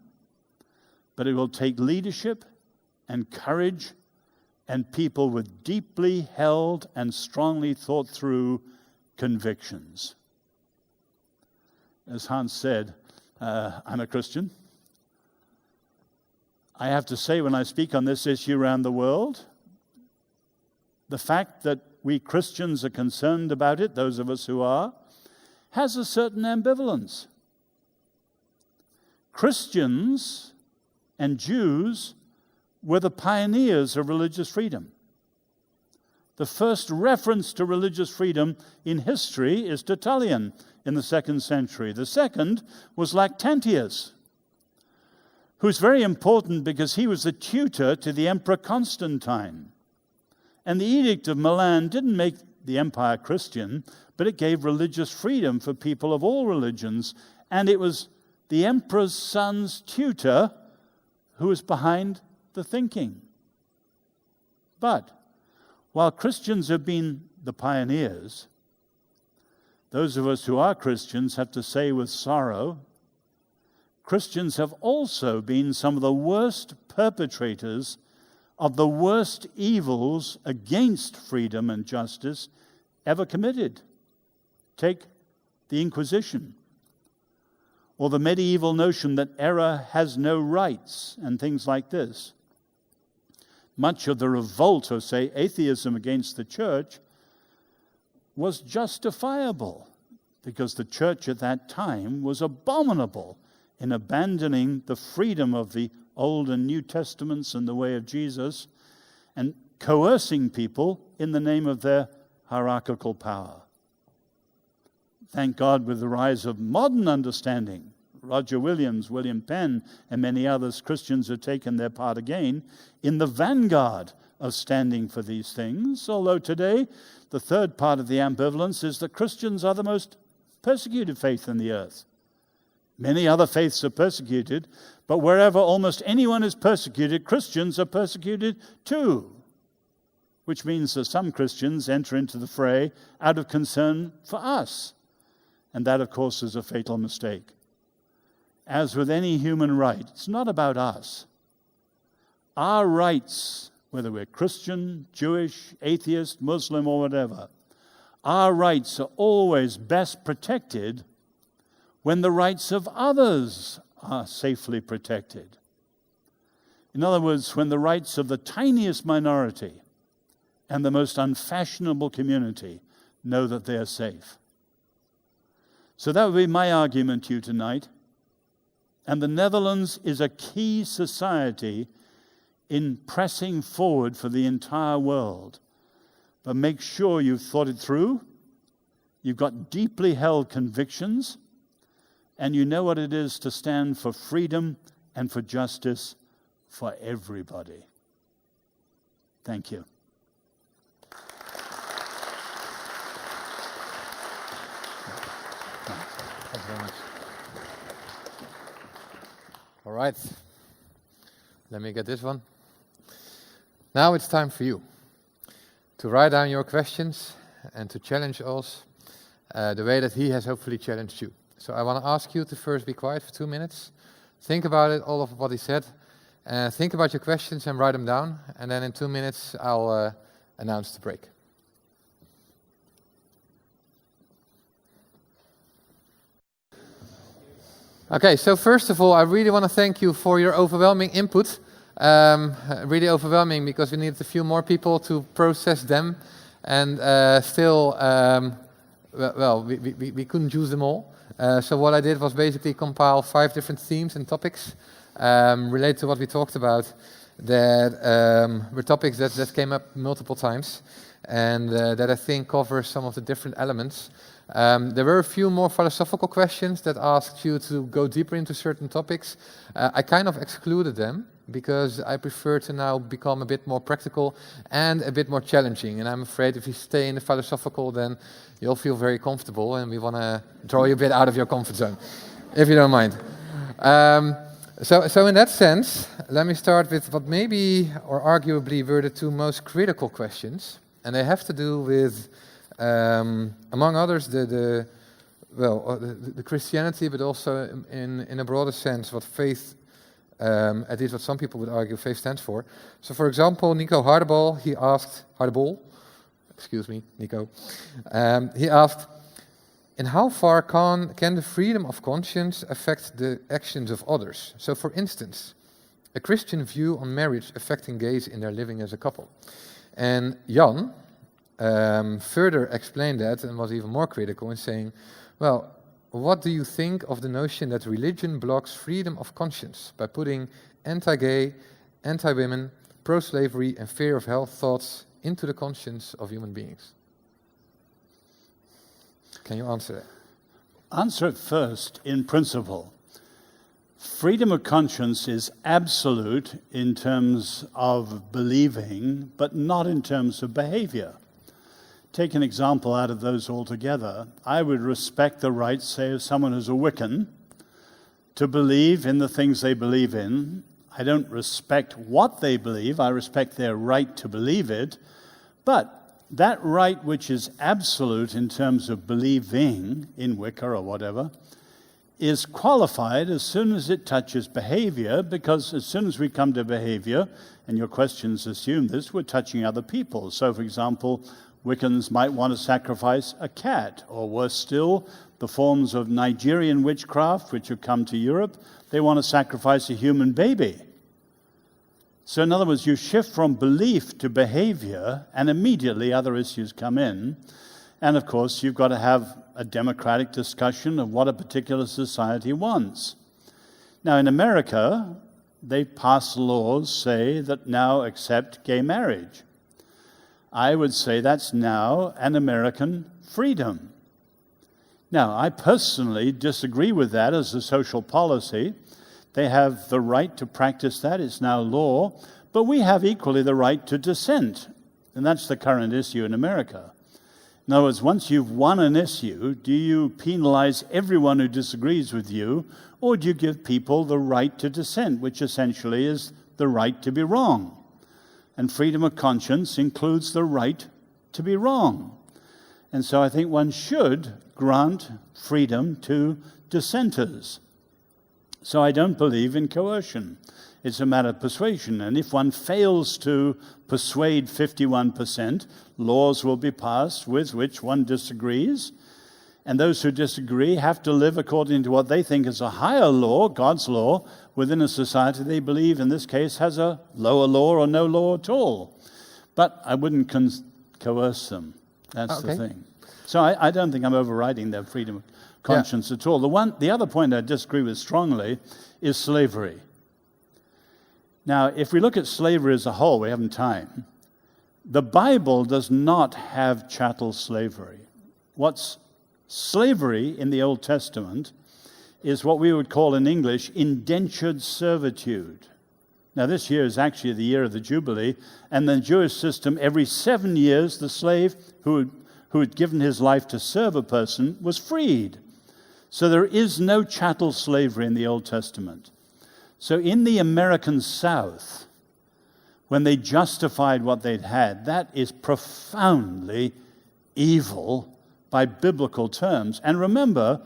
but it will take leadership and courage and people with deeply held and strongly thought through convictions. As Hans said, I'm a Christian. I have to say, when I speak on this issue around the world, the fact that we Christians are concerned about it, those of us who are, has a certain ambivalence. Christians and Jews were the pioneers of religious freedom. The first reference to religious freedom in history is Tertullian in the 2nd century. The second was Lactantius, who's very important because he was the tutor to the Emperor Constantine. And the Edict of Milan didn't make the empire Christian, but it gave religious freedom for people of all religions. And it was the emperor's son's tutor who was behind the thinking. But while Christians have been the pioneers, those of us who are Christians have to say with sorrow Christians have also been some of the worst perpetrators of the worst evils against freedom and justice ever committed. Take the Inquisition, or the medieval notion that error has no rights, and things like this. Much of the revolt of, say, atheism against the church was justifiable, because the church at that time was abominable in abandoning the freedom of the Old and New Testaments and the way of Jesus, and coercing people in the name of their hierarchical power. Thank God, with the rise of modern understanding, Roger Williams, William Penn, and many others, Christians have taken their part again in the vanguard of standing for these things, although today the third part of the ambivalence is that Christians are the most persecuted faith in the earth. Many other faiths are persecuted, but wherever almost anyone is persecuted, Christians are persecuted too, which means that some Christians enter into the fray out of concern for us, and that, of course, is a fatal mistake. As with any human right, it's not about us. Our rights, whether we're Christian, Jewish, atheist, Muslim, or whatever, our rights are always best protected when the rights of others are safely protected. In other words, when the rights of the tiniest minority and the most unfashionable community know that they are safe. So that would be my argument to you tonight. And the Netherlands is a key society in pressing forward for the entire world. But make sure you've thought it through, you've got deeply held convictions, and you know what it is to stand for freedom and for justice for everybody. Thank you. Thank you very much. All right. Let me get this one. Now it's time for you to write down your questions and to challenge us the way that he has hopefully challenged you. So I want to ask you to first be quiet for 2 minutes. Think about it, all of what he said. Think about your questions and write them down. And then in 2 minutes, I'll announce the break. Okay, so first of all, I really want to thank you for your overwhelming input. Really overwhelming, because we needed a few more people to process them. And still, we couldn't use them all. So what I did was basically compile 5 different themes and topics related to what we talked about, that were topics that came up multiple times, and that I think cover some of the different elements. There were a few more philosophical questions that asked you to go deeper into certain topics. I kind of excluded them, because I prefer to now become a bit more practical and a bit more challenging. And I'm afraid if you stay in the philosophical, then you'll feel very comfortable, and we want to draw you a bit out of your comfort zone, if you don't mind. So in that sense, let me start with what maybe, or arguably, were the 2 most critical questions. And they have to do with, among others, the Christianity, but also in a broader sense, what faith, at least what some people would argue faith stands for. So, for example, Nico Hardebol, he asked, excuse me, Nico, he asked, in how far can the freedom of conscience affect the actions of others? So, for instance, a Christian view on marriage affecting gays in their living as a couple. And Jan further explained that and was even more critical in saying, well, what do you think of the notion that religion blocks freedom of conscience by putting anti-gay, anti-women, pro-slavery and fear of health thoughts into the conscience of human beings? Can you answer that? Answer it first in principle. Freedom of conscience is absolute in terms of believing, but not in terms of behavior. Take an example out of those altogether. I would respect the right, say, of someone who's a Wiccan to believe in the things they believe in. I don't respect what they believe. I respect their right to believe it. But that right which is absolute in terms of believing in Wicca or whatever is qualified as soon as it touches behavior, because as soon as we come to behavior, and your questions assume this, we're touching other people. So, for example, Wiccans might want to sacrifice a cat, or worse still, the forms of Nigerian witchcraft, which have come to Europe, they want to sacrifice a human baby. So in other words, you shift from belief to behavior, and immediately other issues come in. And of course, you've got to have a democratic discussion of what a particular society wants. Now, in America, they pass laws, say, that now accept gay marriage. I would say that's now an American freedom. Now, I personally disagree with that as a social policy. They have the right to practice that. It's now law. But we have equally the right to dissent. And that's the current issue in America. In other words, once you've won an issue, do you penalize everyone who disagrees with you, or do you give people the right to dissent, which essentially is the right to be wrong? And freedom of conscience includes the right to be wrong. And so I think one should grant freedom to dissenters. So I don't believe in coercion. It's a matter of persuasion. And if one fails to persuade 51%, laws will be passed with which one disagrees. And those who disagree have to live according to what they think is a higher law, God's law, within a society they believe, in this case, has a lower law or no law at all. But I wouldn't coerce them. That's the thing. So I don't think I'm overriding their freedom of conscience at all. The other point I disagree with strongly is slavery. Now, if we look at slavery as a whole, we haven't time. The Bible does not have chattel slavery. What's slavery in the Old Testament is what we would call in English indentured servitude. Now, this year is actually the year of the Jubilee, and the Jewish system, every 7 years, the slave who had given his life to serve a person was freed. So there is no chattel slavery in the Old Testament. So in the American South, when they justified what they'd had, that is profoundly evil by biblical terms. And remember,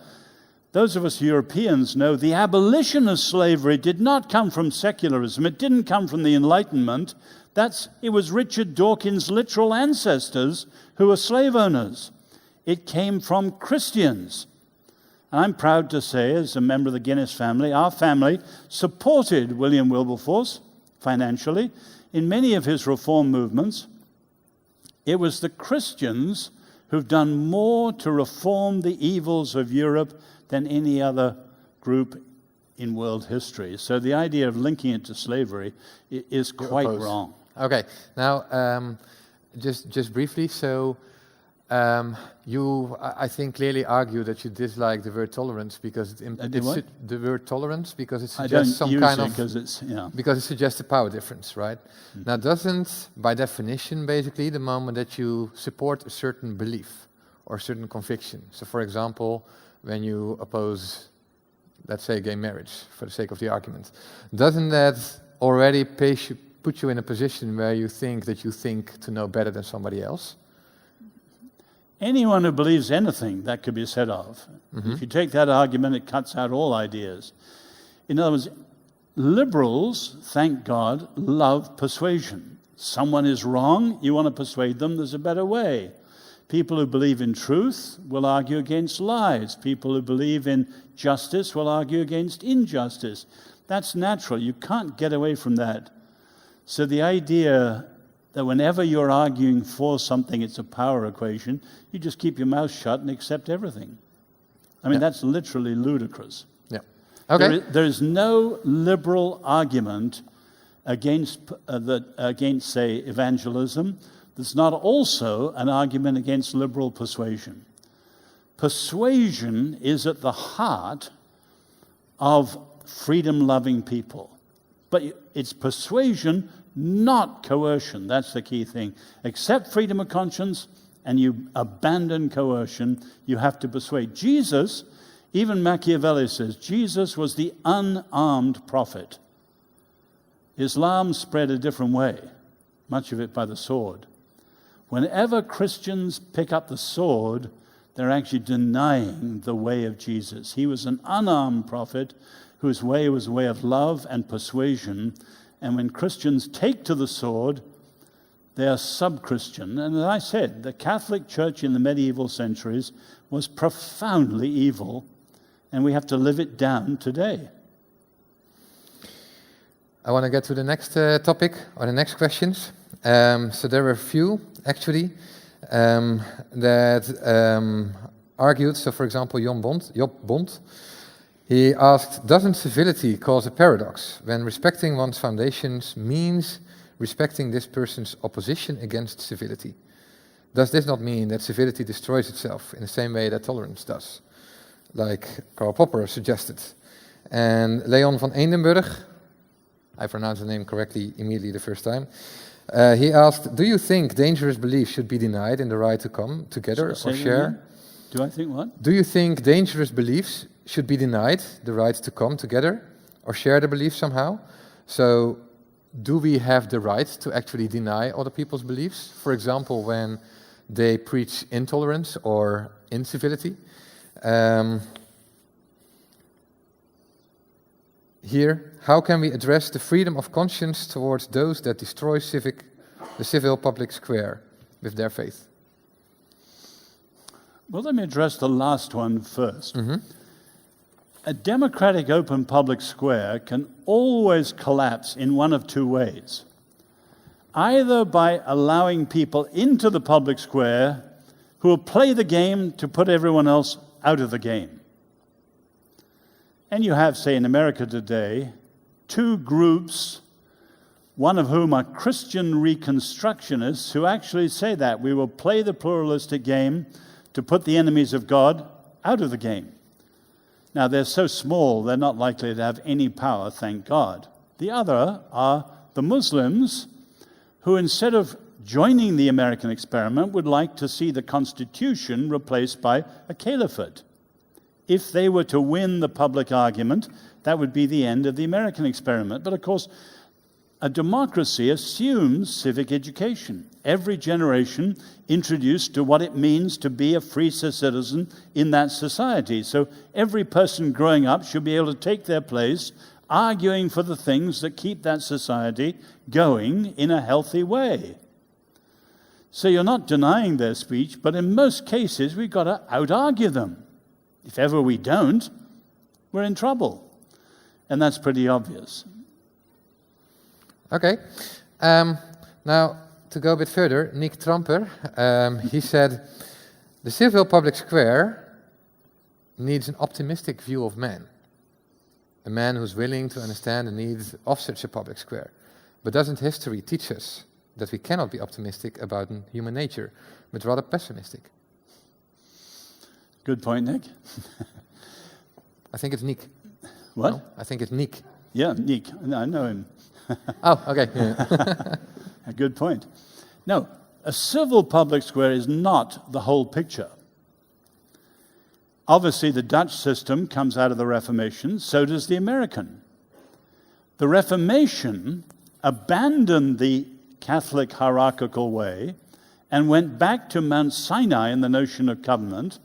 those of us Europeans know the abolition of slavery did not come from secularism. It didn't come from the Enlightenment. It was Richard Dawkins' literal ancestors who were slave owners. It came from Christians. And I'm proud to say, as a member of the Guinness family, our family supported William Wilberforce financially in many of his reform movements. It was the Christians who've done more to reform the evils of Europe than any other group in world history. So the idea of linking it to slavery is quite wrong. Okay, now just briefly, so you, I think, clearly argue that you dislike the word tolerance because the word tolerance because it suggests some kind of because it suggests a power difference, right? Mm-hmm. Now, doesn't by definition basically the moment that you support a certain belief or a certain conviction? So, for example, when you oppose, let's say, gay marriage, for the sake of the argument, doesn't that already put you in a position where you think to know better than somebody else? Anyone who believes anything, that could be said of. Mm-hmm. If you take that argument, it cuts out all ideas. In other words, liberals, thank God, love persuasion. Someone is wrong, you want to persuade them there's a better way. People who believe in truth will argue against lies. People who believe in justice will argue against injustice. That's natural. You can't get away from that. So the idea that whenever you're arguing for something, it's a power equation, you just keep your mouth shut and accept everything. I mean, that's literally ludicrous. Yeah. Okay. There is no liberal argument against, say, evangelism. There's not also an argument against liberal persuasion. Persuasion is at the heart of freedom-loving people. But it's persuasion, not coercion. That's the key thing. Accept freedom of conscience and you abandon coercion. You have to persuade. Jesus, even Machiavelli says, Jesus was the unarmed prophet. Islam spread a different way, much of it by the sword. Whenever Christians pick up the sword, they're actually denying the way of Jesus. He was an unarmed prophet whose way was a way of love and persuasion. And when Christians take to the sword, they are sub-Christian. And as I said, the Catholic Church in the medieval centuries was profoundly evil, and we have to live it down today. I want to get to the next topic, or the next questions. So there were a few, actually, that argued. So, for example, Job Bond, he asked, doesn't civility cause a paradox when respecting one's foundations means respecting this person's opposition against civility? Does this not mean that civility destroys itself in the same way that tolerance does? Like Karl Popper suggested. And Leon van Eendenburg, I pronounced the name correctly immediately the first time, he asked, do you think dangerous beliefs should be denied in the right to come together or share? Do I think what? Do you think dangerous beliefs should be denied the right to come together or share the belief somehow? So do we have the right to actually deny other people's beliefs? For example, when they preach intolerance or incivility. Here, how can we address the freedom of conscience towards those that destroy the civil public square with their faith? Well, let me address the last one first. Mm-hmm. A democratic open public square can always collapse in one of two ways. Either by allowing people into the public square who will play the game to put everyone else out of the game. And you have, say, in America today, two groups, one of whom are Christian Reconstructionists who actually say that we will play the pluralistic game to put the enemies of God out of the game. Now, they're so small, they're not likely to have any power, thank God. The other are the Muslims who, instead of joining the American experiment, would like to see the Constitution replaced by a caliphate. If they were to win the public argument, that would be the end of the American experiment. But of course, a democracy assumes civic education. Every generation introduced to what it means to be a free citizen in that society. So every person growing up should be able to take their place, arguing for the things that keep that society going in a healthy way. So you're not denying their speech, but in most cases, we've got to out-argue them. If ever we don't, we're in trouble. And that's pretty obvious. Okay. Now, to go a bit further, Nick Tramper, he said, the civil public square needs an optimistic view of man. A man who's willing to understand the needs of such a public square. But doesn't history teach us that we cannot be optimistic about human nature, but rather pessimistic? Good point, Nick. I think it's Nick. What? No, I think it's Nick. Yeah, Nick. I know him. Oh, okay. Yeah. A good point. No, a civil public square is not the whole picture. Obviously, the Dutch system comes out of the Reformation, so does the American. The Reformation abandoned the Catholic hierarchical way and went back to Mount Sinai in the notion of covenant.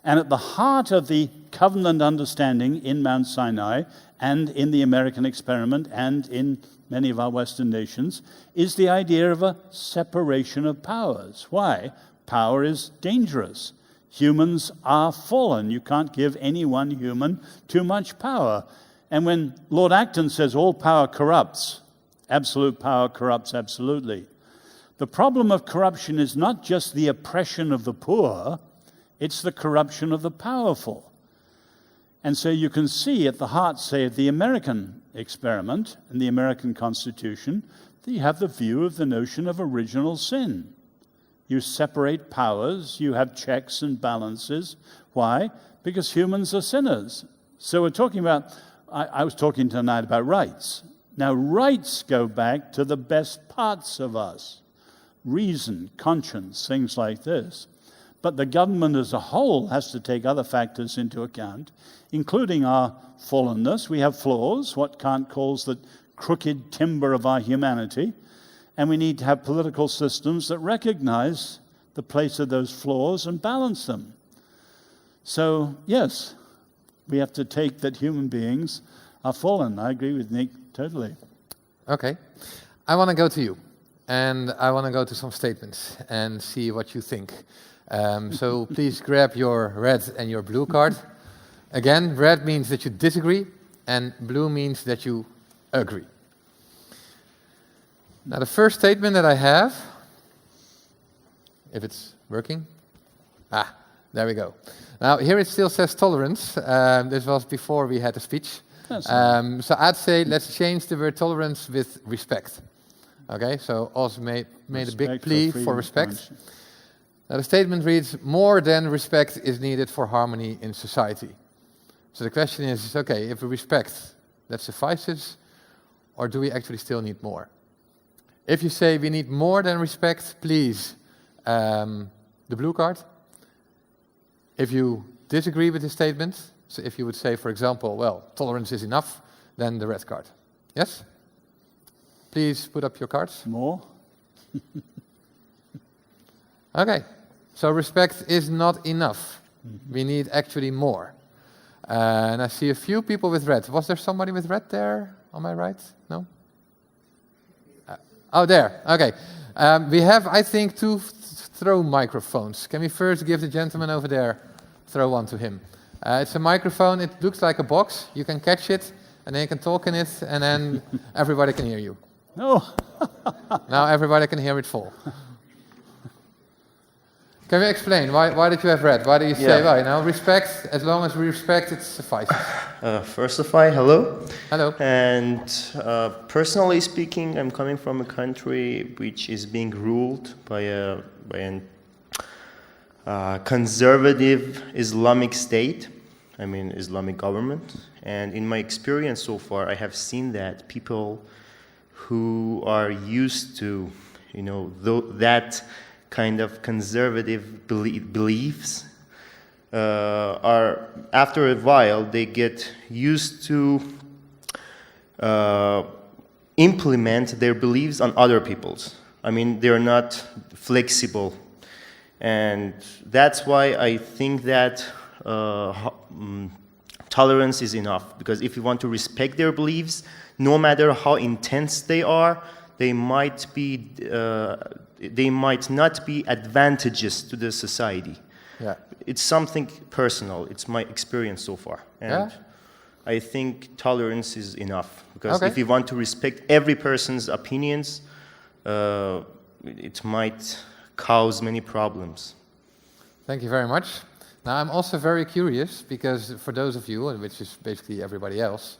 And at the heart of the covenant understanding in Mount Sinai and in the American experiment and in many of our Western nations is the idea of a separation of powers. Why? Power is dangerous. Humans are fallen. You can't give any one human too much power. And when Lord Acton says all power corrupts, absolute power corrupts absolutely. The problem of corruption is not just the oppression of the poor, it's the corruption of the powerful. And so you can see at the heart, say, of the American experiment and the American Constitution, that you have the view of the notion of original sin. You separate powers, you have checks and balances. Why? Because humans are sinners. So we're talking about, I was talking tonight about rights. Now, rights go back to the best parts of us. Reason, conscience, things like this. But the government as a whole has to take other factors into account, including our fallenness. We have flaws, what Kant calls the crooked timber of our humanity. And we need to have political systems that recognize the place of those flaws and balance them. So, yes, we have to take that human beings are fallen. I agree with Nick totally. Okay. I want to go to you. And I want to go to some statements and see what you think. So please grab your red and your blue card. Again, red means that you disagree, and blue means that you agree. Now, the first statement that I have, if it's working. There we go. Now, here it still says tolerance. This was before we had the speech. So I'd say let's change the word tolerance with respect. Okay, so also made a big plea for respect. Now, the statement reads, more than respect is needed for harmony in society. So the question is, okay, if we respect, that suffices, or do we actually still need more? If you say we need more than respect, please, the blue card. If you disagree with the statement, so if you would say, for example, well, tolerance is enough, then the red card. Yes? Please put up your cards. More? Okay, so respect is not enough. We need actually more. And I see a few people with red. Was there somebody with red there on my right? No? Oh, there. Okay. We have, I think, 2 throw microphones. Can we first give the gentleman over there, throw one to him? It's a microphone. It looks like a box. You can catch it, and then you can talk in it, and then everybody can hear you. Oh. Now everybody can hear it fall. Can we explain? Why did you have red? Why do you say, well, you know, respect, as long as we respect, it suffices? First of all, hello. Hello. And personally speaking, I'm coming from a country which is being ruled by a conservative Islamic state, I mean Islamic government. And in my experience so far, I have seen that people who are used to, you know, that kind of conservative beliefs are, after a while, they get used to implement their beliefs on other people's. I mean, they're not flexible. And that's why I think that tolerance is enough. Because if you want to respect their beliefs, no matter how intense they are, they might not be advantageous to the society. Yeah. It's something personal. It's my experience so far. And I think tolerance is enough. Because if you want to respect every person's opinions, it might cause many problems. Thank you very much. Now, I'm also very curious, because for those of you, which is basically everybody else,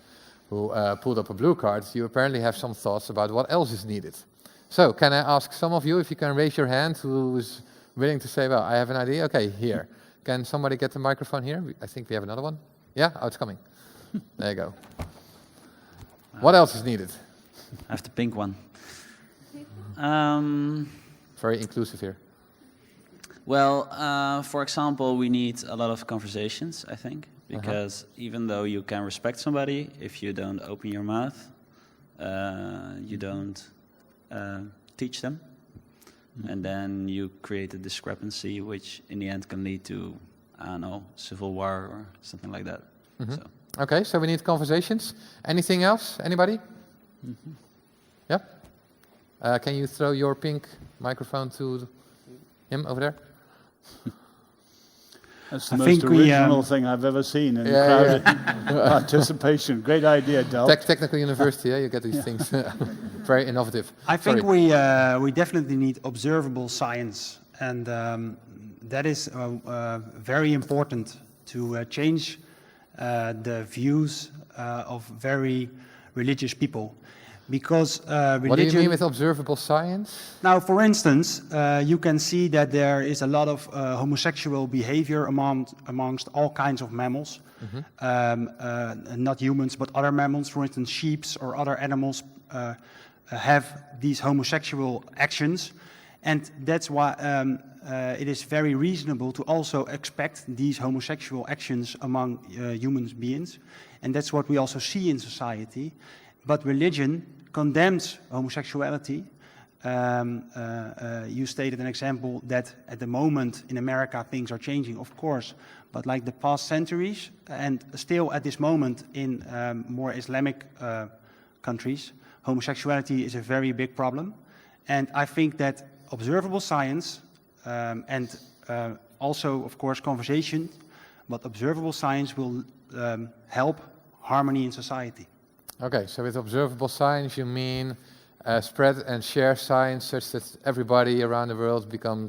who pulled up a blue card, you apparently have some thoughts about what else is needed. So, can I ask some of you if you can raise your hand who is willing to say, well, I have an idea? Okay, here. Can somebody get the microphone here? I think we have another one. Yeah? Oh, it's coming. There you go. What else is needed? I have the pink one. Very inclusive here. Well, for example, we need a lot of conversations, I think, because even though you can respect somebody, if you don't open your mouth, you don't teach them, and then you create a discrepancy, which in the end can lead to, I don't know, civil war or something like that. So. Okay, so we need conversations. Anything else? Anybody? Yeah? Can you throw your pink microphone to him over there? That's the most original thing I've ever seen in crowded participation. Great idea, Delft. Technical university, you get these things. Very innovative. I think we definitely need observable science, and that is very important to change the views of very religious people. Because religion... What do you mean with observable science? Now, for instance, you can see that there is a lot of homosexual behavior amongst all kinds of mammals. Not humans, but other mammals, for instance, sheep or other animals have these homosexual actions. And that's why it is very reasonable to also expect these homosexual actions among human beings. And that's what we also see in society. But religion condemns homosexuality You stated an example that at the moment in America things are changing, of course, but like the past centuries and still at this moment in more Islamic countries, homosexuality is a very big problem. And I think that observable science and also, of course, conversation, but observable science will help harmony in society. Okay, so with observable science you mean spread and share science such that everybody around the world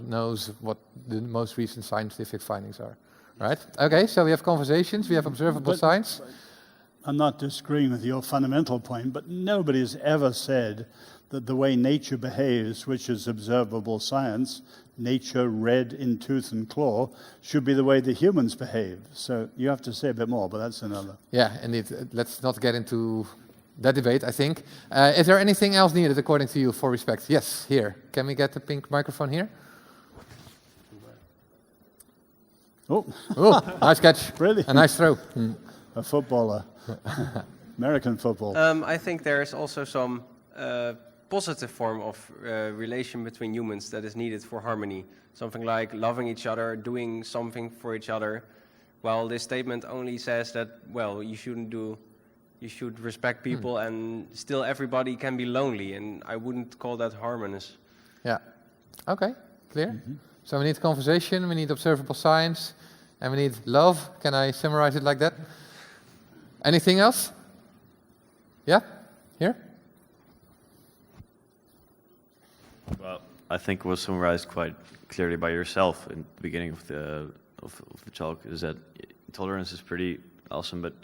knows what the most recent scientific findings are, right? Okay, so we have conversations, we have observable science. I'm not disagreeing with your fundamental point, but nobody has ever said that the way nature behaves, which is observable science, nature read in tooth and claw, should be the way the humans behave. So you have to say a bit more, but that's another. Yeah, indeed. Let's not get into that debate, I think. Is there anything else needed, according to you, for respect? Yes, here. Can we get the pink microphone here? Oh, Nice catch. Brilliant. A nice throw. A footballer. American football. I think there is also some positive form of relation between humans that is needed for harmony. Something like loving each other, doing something for each other. While this statement only says that, well, you should respect people and still everybody can be lonely, and I wouldn't call that harmonious. Yeah. Okay, clear. So we need conversation, we need observable science, and we need love. Can I summarize it like that? Anything else? Yeah? Here? Well, I think it was summarized quite clearly by yourself in the beginning of the talk, is that tolerance is pretty awesome, but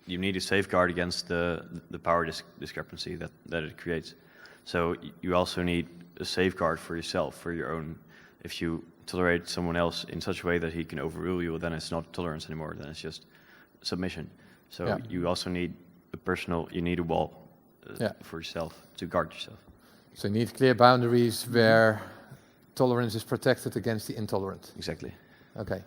you need a safeguard against the power discrepancy that it creates. So you also need a safeguard for yourself, for your own. If you tolerate someone else in such a way that he can overrule you, then it's not tolerance anymore, then it's just submission. So you also need you need a wall for yourself, to guard yourself. So you need clear boundaries where tolerance is protected against the intolerant. Exactly. Okay.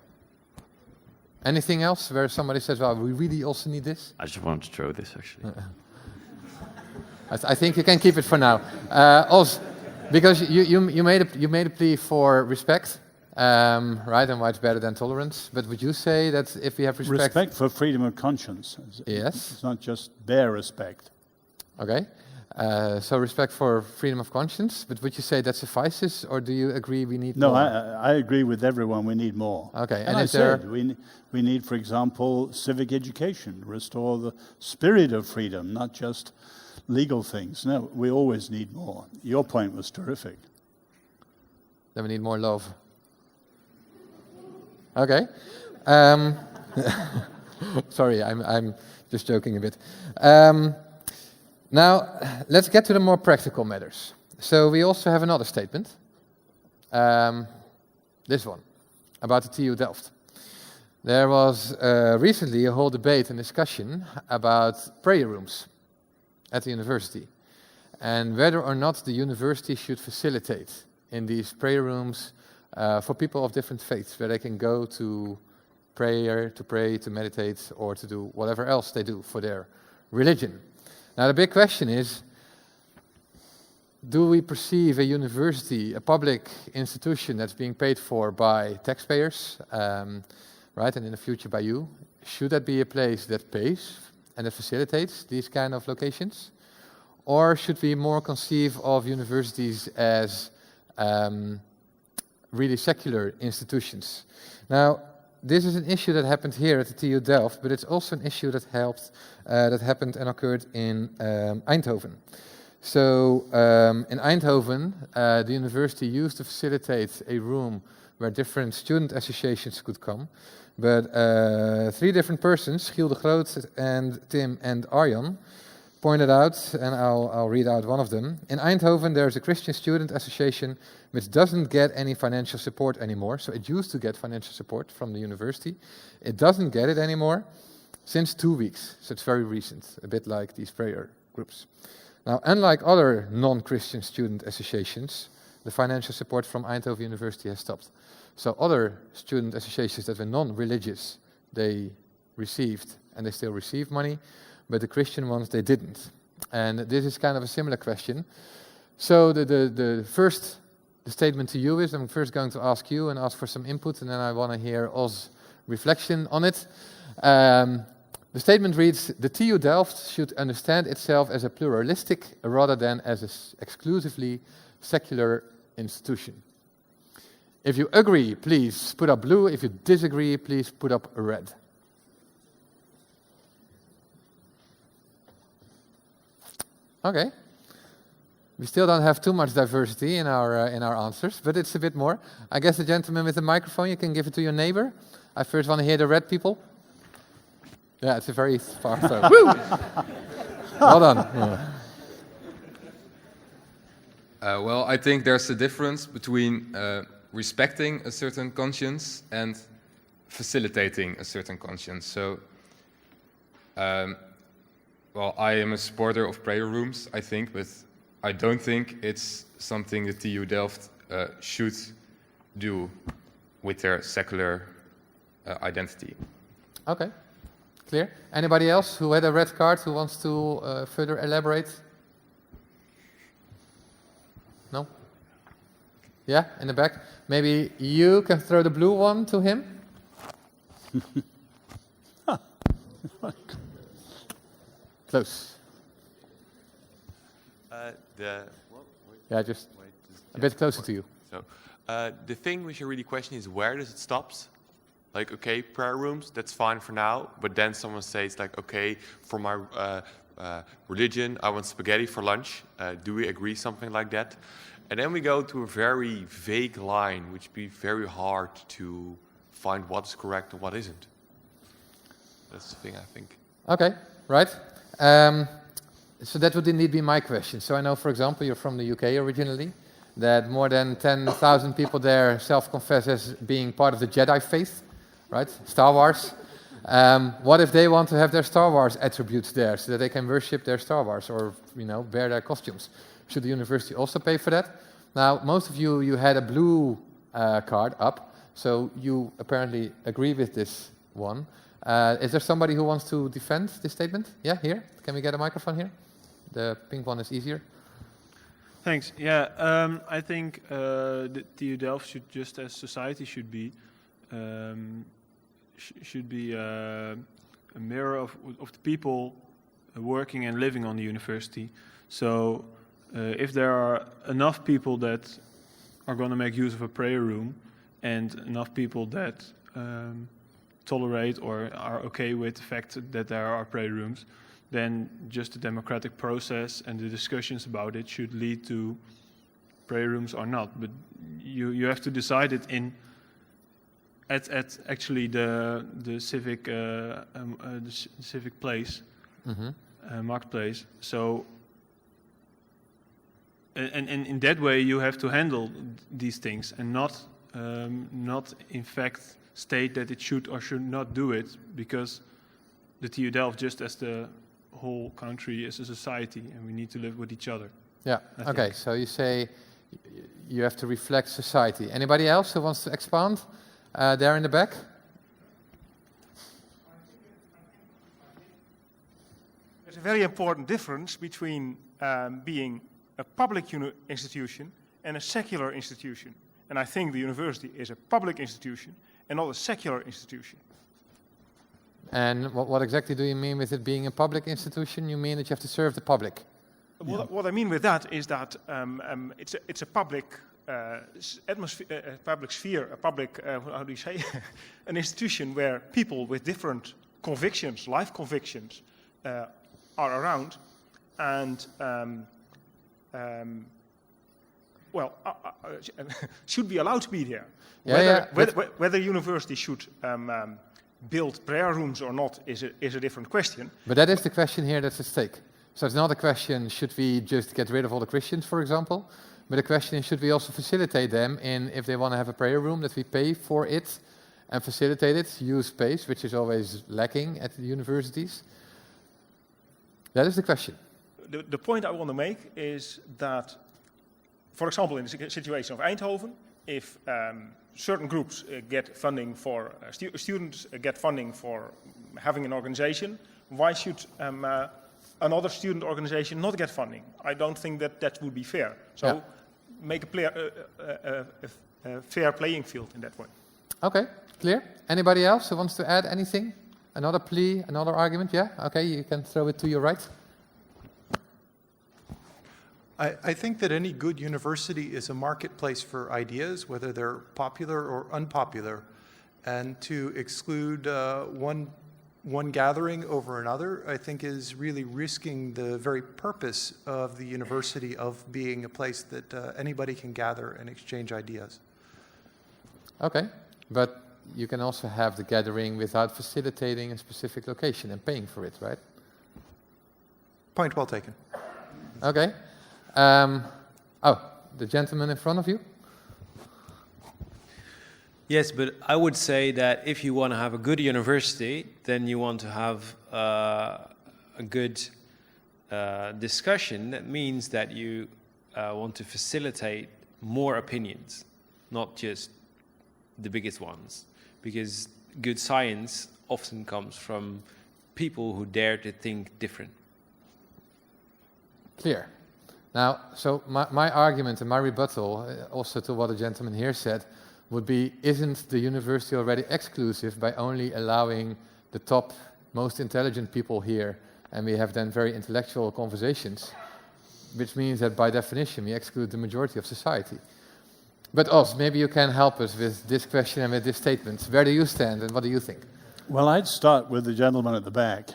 Anything else where somebody says, well, we really also need this? I just wanted to throw this, actually. I think you can keep it for now. Also, because you made a plea for respect, right, and why it's better than tolerance. But would you say that if we have respect... Respect for freedom of conscience. Yes. It's not just bare respect. Okay. So respect for freedom of conscience, but would you say that suffices, or do you agree we need more? No, I agree with everyone, we need more. Okay, and I said, we need, for example, civic education, restore the spirit of freedom, not just legal things. No, we always need more. Your point was terrific. Then we need more love. Okay. Sorry, I'm just joking a bit. Now, let's get to the more practical matters. So we also have another statement. This one, about the TU Delft. There was recently a whole debate and discussion about prayer rooms at the university, and whether or not the university should facilitate in these prayer rooms for people of different faiths, where they can go to pray, to meditate, or to do whatever else they do for their religion. Now the big question is, do we perceive a university, a public institution that's being paid for by taxpayers, right, and in the future by you, should that be a place that pays and that facilitates these kind of locations? Or should we more conceive of universities as really secular institutions? Now, this is an issue that happened here at the TU Delft, but it's also an issue that happened and occurred in Eindhoven. So in Eindhoven, the university used to facilitate a room where different student associations could come, but 3 different persons, Giel de Groot and Tim and Arjan, pointed out, and I'll read out one of them. In Eindhoven, there's a Christian student association which doesn't get any financial support anymore. So it used to get financial support from the university. It doesn't get it anymore since 2 weeks. So it's very recent, a bit like these prayer groups. Now, unlike other non-Christian student associations, the financial support from Eindhoven University has stopped. So other student associations that were non-religious, they received, and they still receive money, but the Christian ones, they didn't. And this is kind of a similar question. So the statement to you is, I'm first going to ask you and ask for some input, and then I want to hear Oz reflection on it. The statement reads, the TU Delft should understand itself as a pluralistic rather than as an exclusively secular institution. If you agree, please put up blue. If you disagree, please put up red. Okay. We still don't have too much diversity in our answers, but it's a bit more. I guess the gentleman with the microphone, you can give it to your neighbor. I first want to hear the red people. Yeah, it's a very far throw. Woo! Well done. Yeah. Well, I think there's a difference between respecting a certain conscience and facilitating a certain conscience. So, well, I am a supporter of prayer rooms, I think, but I don't think it's something the TU Delft should do with their secular identity. Okay, clear. Anybody else who had a red card who wants to further elaborate? No? Yeah, in the back. Maybe you can throw the blue one to him? Close. Yeah, just a bit closer to you. So, the thing we should really question is, where does it stop? Like, okay, prayer rooms, that's fine for now, but then someone says like, okay, for my religion, I want spaghetti for lunch. Do we agree something like that? And then we go to a very vague line, which would be very hard to find what's correct and what isn't. That's the thing, I think. Okay, right. So that would indeed be my question. So I know, for example, you're from the UK originally, that more than 10,000 people there self-confess as being part of the Jedi faith, right? Star Wars. What if they want to have their Star Wars attributes there so that they can worship their Star Wars or, you know, wear their costumes? Should the university also pay for that? Now, most of you had a blue card up, so you apparently agree with this one. Is there somebody who wants to defend this statement? Yeah, here. Can we get a microphone here? The pink one is easier. Thanks. Yeah, I think the TU Delft should, just as society should be a mirror of the people working and living on the university. So if there are enough people that are going to make use of a prayer room and enough people that tolerate or are okay with the fact that there are prayer rooms, then just the democratic process and the discussions about it should lead to prayer rooms or not. But you have to decide it at actually the civic civic place, marketplace. So and in that way you have to handle these things and not in fact state that it should or should not do it, because the TU Delft, just as the whole country, is a society and we need to live with each other. Yeah, okay, so you say you have to reflect society. Anybody else who wants to expand? There in the back. There's a very important difference between being a public institution and a secular institution. And I think the university is a public institution and not a secular institution. And what exactly do you mean with it being a public institution? You mean that you have to serve the public? What I mean with that is that it's a public atmosphere, a public sphere, a public, how do you say, an institution where people with different convictions, life convictions, are around, and should be allowed to be there. Whether university should build prayer rooms or not is a different question. But that is the question here that's at stake. So it's not a question, should we just get rid of all the Christians, for example? But the question is, should we also facilitate them in, if they want to have a prayer room, that we pay for it and facilitate it, use space, which is always lacking at the universities? That is the question. The point I want to make is that, for example, in the situation of Eindhoven, if certain groups get funding for, students get funding for having an organization, why should another student organization not get funding. I don't think that that would be fair. So make a fair playing field in that way. Okay, clear. Anybody else who wants to add anything? Another plea, another argument? Yeah? Okay, you can throw it to your right. I think that any good university is a marketplace for ideas, whether they're popular or unpopular. And to exclude one gathering over another, I think is really risking the very purpose of the university of being a place that anybody can gather and exchange ideas. Okay, but you can also have the gathering without facilitating a specific location and paying for it, right? Point well taken. Okay. The gentleman in front of you. Yes, but I would say that if you want to have a good university, then you want to have a good discussion. That means that you want to facilitate more opinions, not just the biggest ones. Because good science often comes from people who dare to think different. Clear. Now, so my argument and my rebuttal, also to what the gentleman here said, would be, isn't the university already exclusive by only allowing the top, most intelligent people here, and we have then very intellectual conversations, which means that by definition we exclude the majority of society. But Os, maybe you can help us with this question and with this statement. Where do you stand and what do you think? Well, I'd start with the gentleman at the back.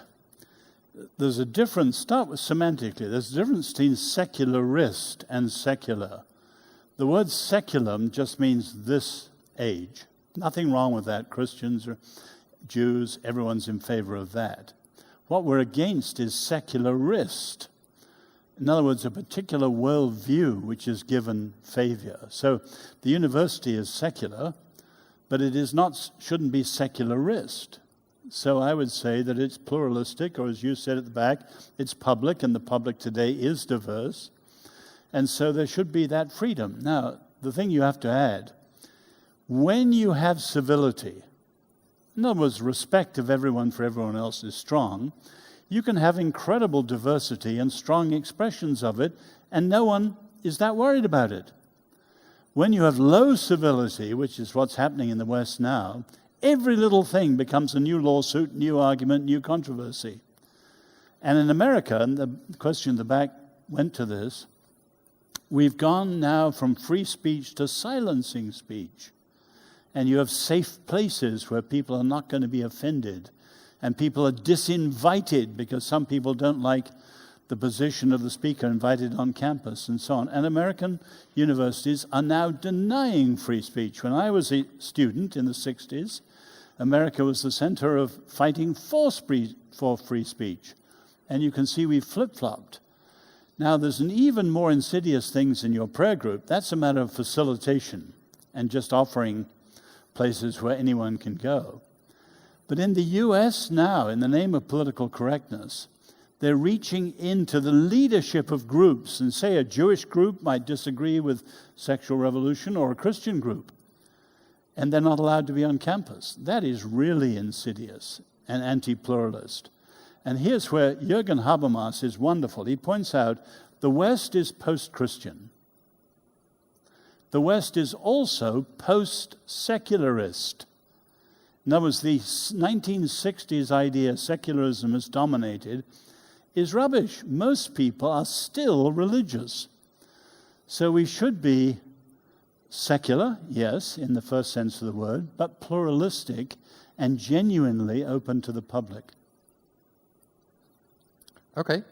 There's a difference, start with semantically, there's a difference between secularist and secular. The word seculum just means this age. Nothing wrong with that. Christians or Jews, everyone's in favor of that. What we're against is secularist. In other words, a particular worldview which is given favor. So the university is secular, but it is not, shouldn't be secularist. So I would say that it's pluralistic, or as you said at the back, it's public, and the public today is diverse. And so there should be that freedom. Now, the thing you have to add, when you have civility, in other words, respect of everyone for everyone else is strong, you can have incredible diversity and strong expressions of it, and no one is that worried about it. When you have low civility, which is what's happening in the West now, every little thing becomes a new lawsuit, new argument, new controversy. And in America, and the question in the back went to this, we've gone now from free speech to silencing speech. And you have safe places where people are not going to be offended. And people are disinvited because some people don't like the position of the speaker invited on campus and so on. And American universities are now denying free speech. When I was a student in the 60s, America was the center of fighting for free speech. And you can see we've flip-flopped. Now, there's an even more insidious things in your prayer group. That's a matter of facilitation and just offering places where anyone can go. But in the US now, in the name of political correctness, they're reaching into the leadership of groups, and say a Jewish group might disagree with sexual revolution or a Christian group, and they're not allowed to be on campus. That is really insidious and anti-pluralist. And here's where Jürgen Habermas is wonderful. He points out the West is post-Christian. The West is also post-secularist. In other words, the 1960s idea secularism is dominated is rubbish. Most people are still religious. So we should be secular, yes, in the first sense of the word, but pluralistic and genuinely open to the public. Okay.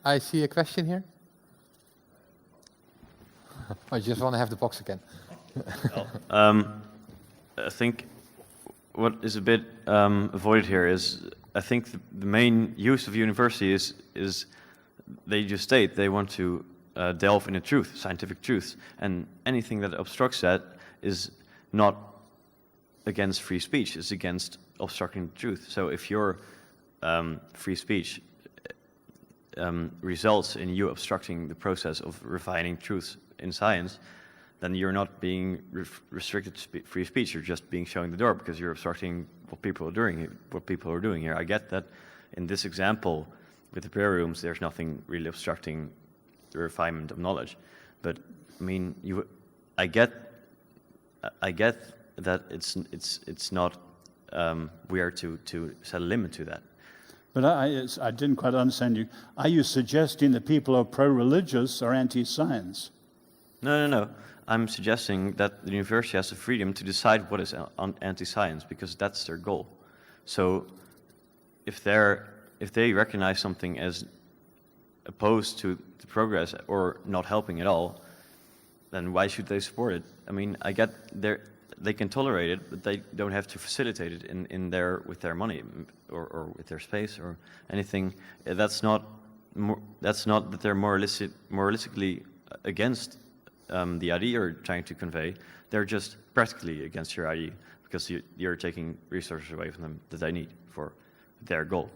I see a question here. I just want to have the box again. I think what is a bit avoided here is, I think the main use of university is they just state they want to delve into truth, scientific truths, and anything that obstructs that is not against free speech, it's against obstructing the truth. So if your free speech results in you obstructing the process of refining truths in science, then you're not being restricted free speech. You're just being shown the door because you're obstructing what people are doing here. I get that in this example, with the prayer rooms, there's nothing really obstructing the refinement of knowledge. But I mean, I get that it's not weird to set a limit to that. But I didn't quite understand you. Are you suggesting that people who are pro-religious are anti-science? No. I'm suggesting that the university has the freedom to decide what is anti-science, because that's their goal. So if they recognize something as opposed to the progress or not helping at all, then why should they support it? I mean, I get they can tolerate it, but they don't have to facilitate it with their money or with their space or anything. That's not that they're moralistically against the idea you're trying to convey. They're just practically against your idea because you're taking resources away from them that they need for their goal.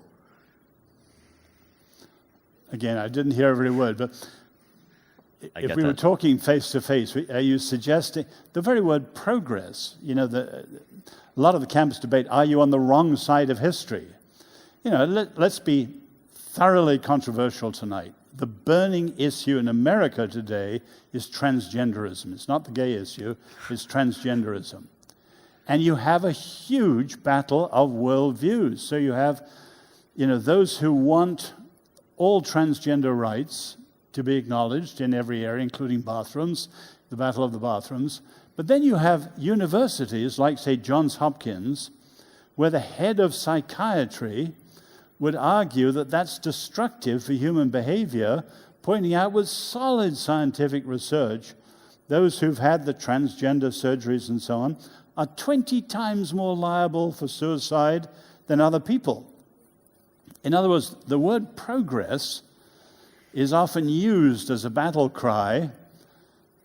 Again, I didn't hear every word, but if we were talking face to face, are you suggesting the very word progress? You know, a lot of the campus debate, are you on the wrong side of history? You know, let's be thoroughly controversial tonight. The burning issue in America today is transgenderism. It's not the gay issue, it's transgenderism. And you have a huge battle of worldviews. So you have, you know, those who want all transgender rights to be acknowledged in every area, including bathrooms, the battle of the bathrooms. But then you have universities like, say, Johns Hopkins, where the head of psychiatry would argue that that's destructive for human behavior, pointing out with solid scientific research, those who've had the transgender surgeries and so on are 20 times more liable for suicide than other people. In other words, the word progress is often used as a battle cry,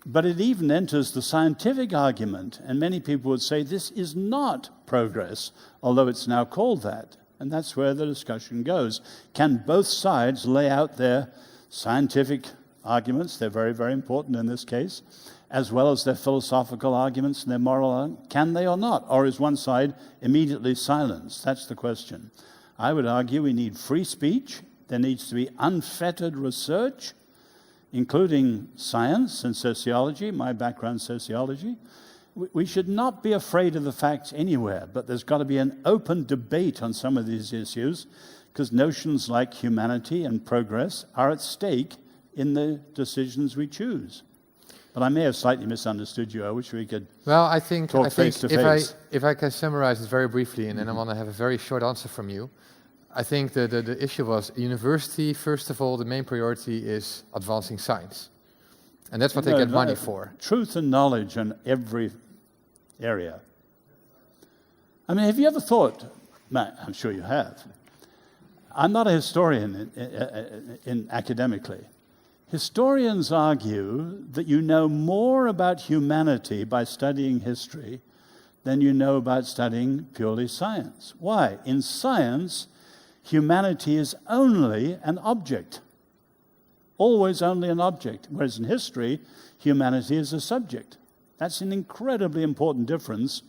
but it even enters the scientific argument, and many people would say this is not progress, although it's now called that. And that's where the discussion goes. Can both sides lay out their scientific arguments? They're very, very important in this case, as well as their philosophical arguments and their moral arguments. Can they or not? Or is one side immediately silenced? That's the question. I would argue we need free speech. There needs to be unfettered research, including science and sociology, my background sociology. We should not be afraid of the facts anywhere, but there's got to be an open debate on some of these issues, because notions like humanity and progress are at stake in the decisions we choose. But I may have slightly misunderstood you. I wish we could talk face to face. If I can summarize it very briefly, and then I want to have a very short answer from you. I think the issue was university, first of all, the main priority is advancing science. And that's what they get money for. Truth and knowledge in every area. I mean, have you ever thought, Matt, I'm sure you have. I'm not a historian academically. Historians argue that you know more about humanity by studying history than you know about studying purely science. Why? In science, humanity is only an object, always only an object, whereas in history, humanity is a subject. That's an incredibly important difference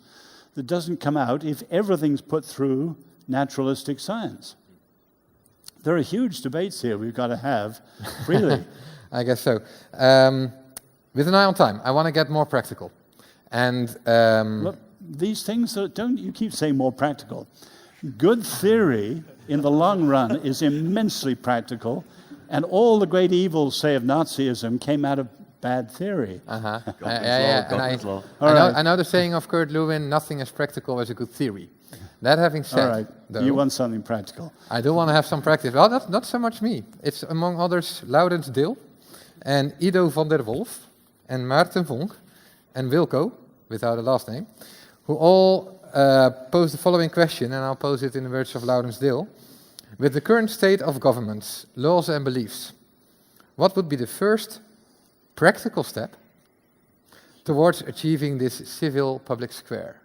that doesn't come out if everything's put through naturalistic science. There are huge debates here we've got to have freely. I guess so. With an eye on time, I want to get more practical. And look, these things don't you keep saying more practical. Good theory in the long run is immensely practical, and all the great evils, say, of Nazism came out of bad theory. I know the saying of Kurt Lewin, nothing as practical as a good theory. That having said, though, you want something practical. I do want to have some practice. Well, not so much me. It's among others Laurens Deel and Ido van der Wolf and Maarten Vonk and Wilco, without a last name, who all pose the following question, and I'll pose it in the words of Laurens Deel. With the current state of governments, laws and beliefs, what would be the first practical step towards achieving this civil public square?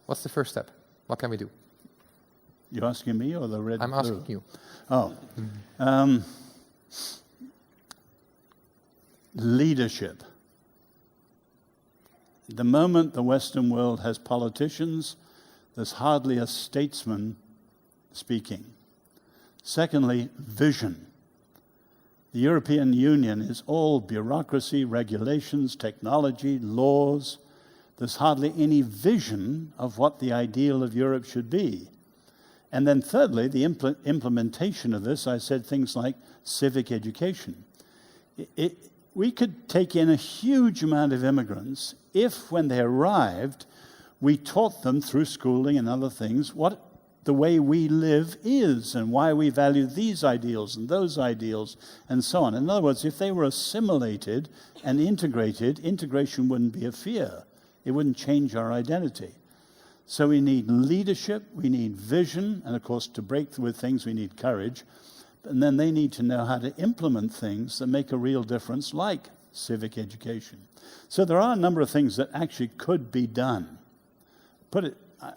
What's the first step? What can we do? You asking me or the red? I'm asking you. Oh. Leadership. The moment the Western world has politicians, there's hardly a statesman speaking. Secondly, vision. The European Union is all bureaucracy, regulations, technology, laws. There's hardly any vision of what the ideal of Europe should be. And then thirdly, the implementation of this, I said things like civic education. We could take in a huge amount of immigrants if, when they arrived, we taught them through schooling and other things what the way we live is and why we value these ideals and those ideals and so on. In other words, if they were assimilated and integrated, integration wouldn't be a fear. It wouldn't change our identity. So we need leadership, we need vision, and of course to break with things we need courage. And then they need to know how to implement things that make a real difference, like civic education. So there are a number of things that actually could be done.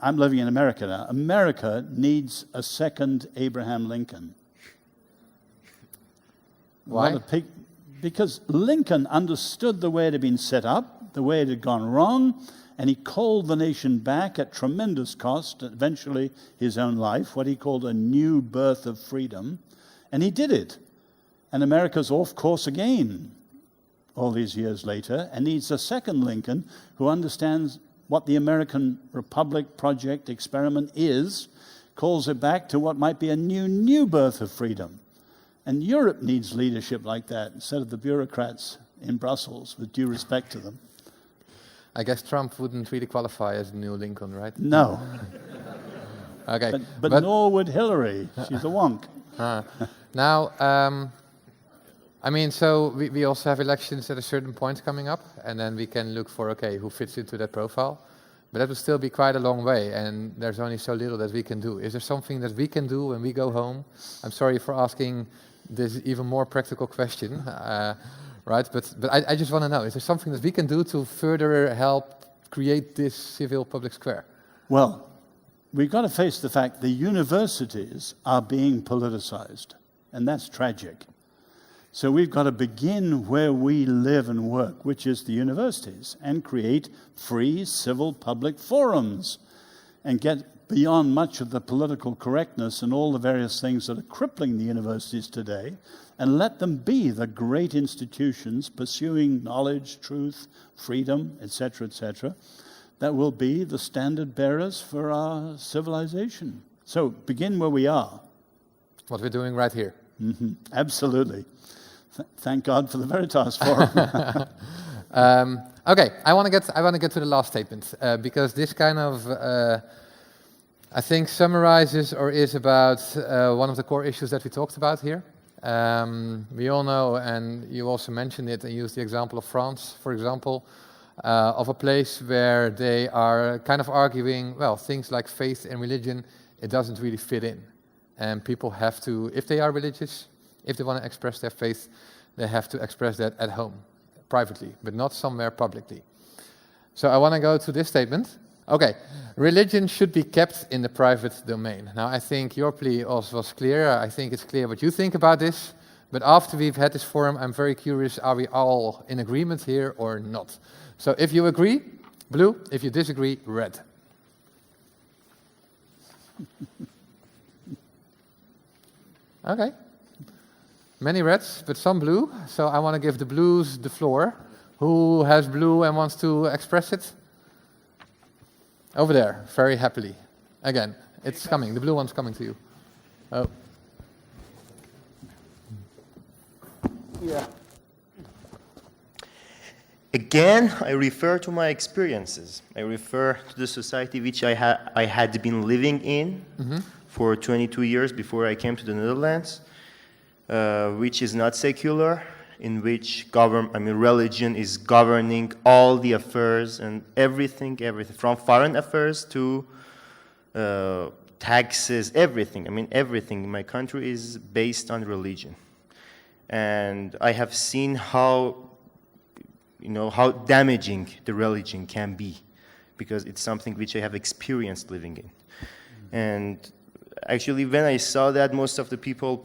I'm living in America now. America needs a second Abraham Lincoln. Why? Because Lincoln understood the way it had been set up, the way it had gone wrong, and he called the nation back at tremendous cost, eventually his own life, what he called a new birth of freedom. And he did it. And America's off course again all these years later and needs a second Lincoln who understands what the American Republic project experiment is, calls it back to what might be a new birth of freedom. And Europe needs leadership like that instead of the bureaucrats in Brussels, with due respect to them. I guess Trump wouldn't really qualify as a new Lincoln, right? No. Okay. But nor would Hillary. She's a wonk. Now, I mean, so we also have elections at a certain point coming up, and then we can look for, okay, who fits into that profile. But that would still be quite a long way, and there's only so little that we can do. Is there something that we can do when we go home? I'm sorry for asking this even more practical question, right? But I just want to know, is there something that we can do to further help create this civil public square? Well, we've got to face the fact the universities are being politicized, and that's tragic. So we've got to begin where we live and work, which is the universities, and create free civil public forums and get beyond much of the political correctness and all the various things that are crippling the universities today, and let them be the great institutions pursuing knowledge, truth, freedom, etc., that will be the standard bearers for our civilization. So begin where we are. What we're doing right here. Mm-hmm. Absolutely. Thank God for the Veritas Forum. Okay, I want to get to the last statement because this kind of I think summarizes or is about one of the core issues that we talked about here. We all know, and you also mentioned it and used the example of France, for example, of a place where they are kind of arguing, well, things like faith and religion, it doesn't really fit in. And people have to, if they are religious, if they want to express their faith, they have to express that at home, privately, but not somewhere publicly. So I want to go to this statement. Okay, religion should be kept in the private domain. Now, I think your plea also was clear. I think it's clear what you think about this. But after we've had this forum, I'm very curious, are we all in agreement here or not? So if you agree, blue. If you disagree, red. Okay. Many reds, but some blue. So I want to give the blues the floor. Who has blue and wants to express it? Over there, very happily. Again, it's coming. The blue one's coming to you. Oh. Yeah. Again, I refer to my experiences. I refer to the society which I had been living in for 22 years before I came to the Netherlands, which is not secular, in which religion is governing all the affairs and everything, from foreign affairs to taxes, everything. Everything in my country is based on religion. And I have seen how damaging the religion can be, because it's something which I have experienced living in. And actually, when I saw that most of the people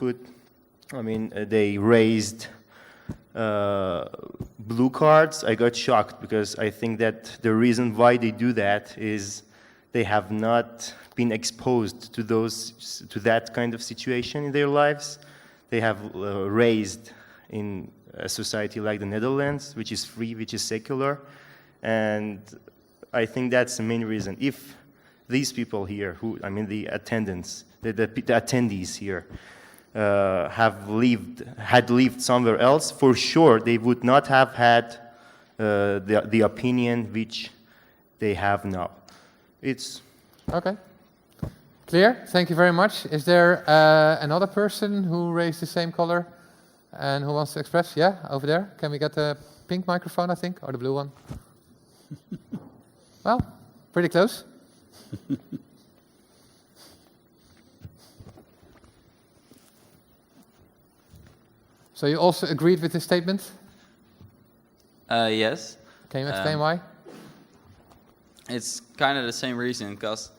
they raised blue cards, I got shocked, because I think that the reason why they do that is they have not been exposed to that kind of situation in their lives. They have raised in a society like the Netherlands, which is free, which is secular, and I think that's the main reason. If these people here, the attendants, the attendees here, had lived somewhere else, for sure they would not have had the opinion which they have now. It's okay. Clear. Thank you very much. Is there another person who raised the same color and who wants to express? Yeah, over there. Can we get the pink microphone, I think, or the blue one? Well, pretty close. So you also agreed with this statement? Yes. Can you explain why? It's kind of the same reason, because...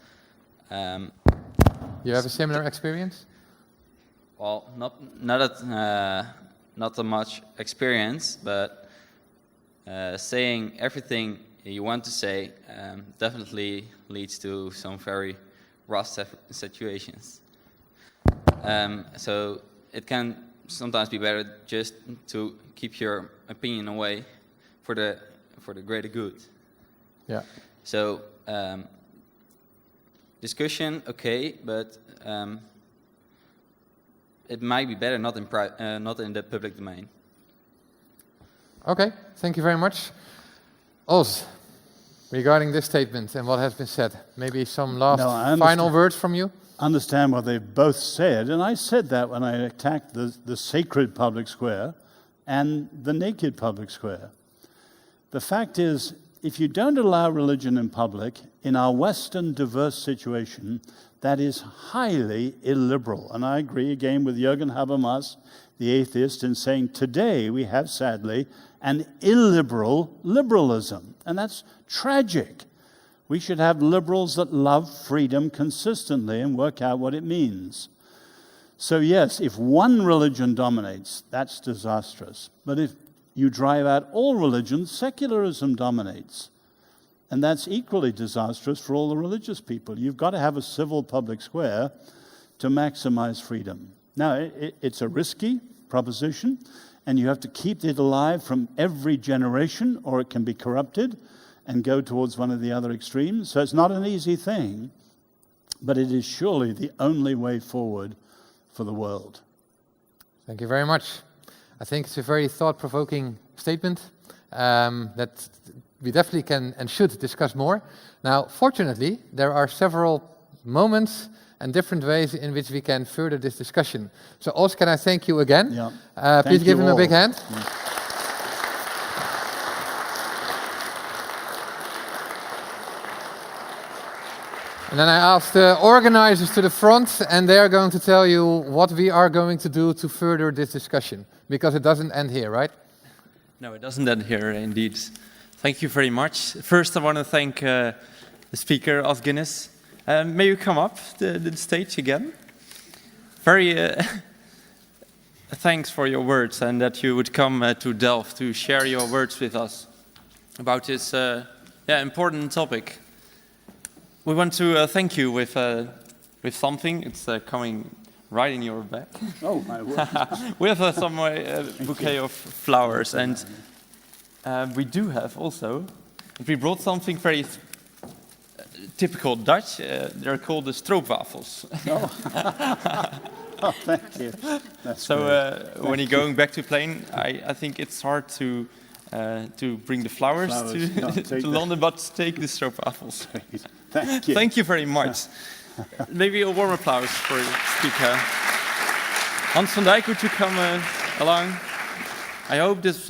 you have a similar experience? Well, not so much experience, but saying everything you want to say definitely leads to some very rough situations. So it can sometimes be better just to keep your opinion away for the greater good. Yeah. So discussion, okay, but it might be better not in the public domain. Okay, thank you very much. Os, regarding this statement and what has been said, maybe some last final words from you? I understand what they've both said, and I said that when I attacked the sacred public square and the naked public square. The fact is, if you don't allow religion in public, in our Western diverse situation, that is highly illiberal. And I agree again with Jürgen Habermas, the atheist, in saying today we have, sadly, an illiberal liberalism. And that's tragic. We should have liberals that love freedom consistently and work out what it means. So yes, if one religion dominates, that's disastrous. But if you drive out all religions, secularism dominates. And that's equally disastrous for all the religious people. You've got to have a civil public square to maximize freedom. Now, it's a risky proposition, and you have to keep it alive from every generation, or it can be corrupted and go towards one of the other extremes. So it's not an easy thing, but it is surely the only way forward for the world. Thank you very much. I think it's a very thought-provoking statement that we definitely can and should discuss more. Now, fortunately, there are several moments and different ways in which we can further this discussion. So, Os, can I thank you again? Yeah. Please give him a big hand. Yeah. And then I asked the organizers to the front, and they are going to tell you what we are going to do to further this discussion, because it doesn't end here, right? No, it doesn't end here, indeed. Thank you very much. First, I want to thank the speaker of Guinness. May you come up to the stage again? Very thanks for your words and that you would come to Delft to share your words with us about this important topic. We want to thank you with something. It's coming right in your back. Oh, my word. We have some bouquet of flowers, and we do have also, we brought something very typical Dutch. They're called the stroopwafels. Oh, thank you. That's when you're going back to plane, I think it's hard to bring the flowers to London, but take the stroopwafels. Thank you. Thank you very much. Maybe a warm applause for the speaker. Hans van Dijk, would you come along? I hope this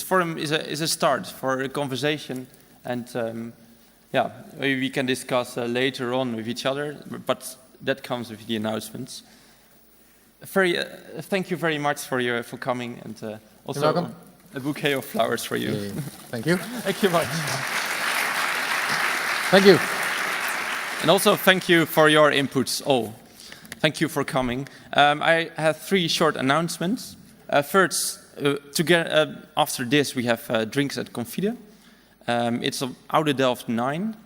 forum is a start for a conversation, and maybe we can discuss later on with each other, but that comes with the announcements. Thank you very much for coming, and also a bouquet of flowers for you. Yeah. Thank you. Thank you much. Thank you. And also thank you for your inputs all. Thank you for coming. I have 3 short announcements. First, after this we have drinks at Confide. It's Oude Delft 9.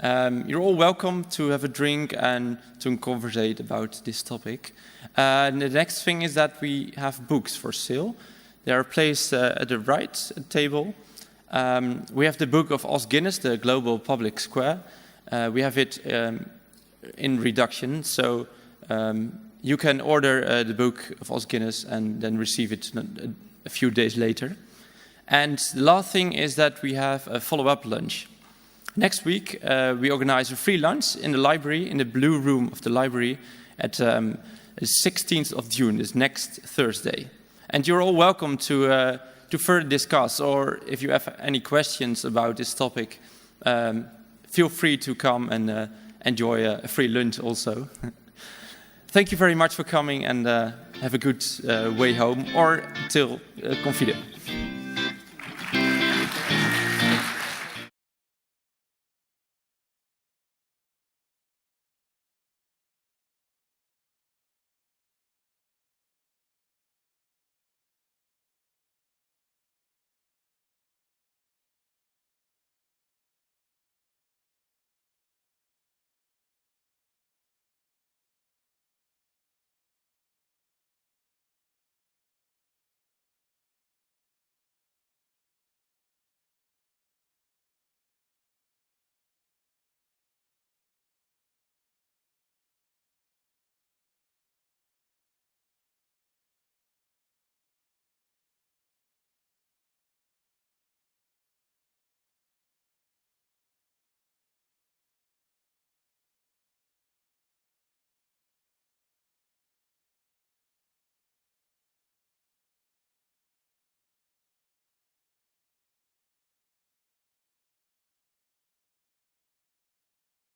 You're all welcome to have a drink and to conversate about this topic. And the next thing is that we have books for sale. They are placed at the right table. We have the book of Os Guinness, the Global Public Square. We have it in reduction, so you can order the book of Os Guinness and then receive it a few days later. And the last thing is that we have a follow-up lunch. Next week, we organize a free lunch in the library, in the blue room of the library, at the 16th of June, this next Thursday. And you're all welcome to further discuss, or if you have any questions about this topic, feel free to come and enjoy a free lunch also. Thank you very much for coming, and have a good way home, or till Confide.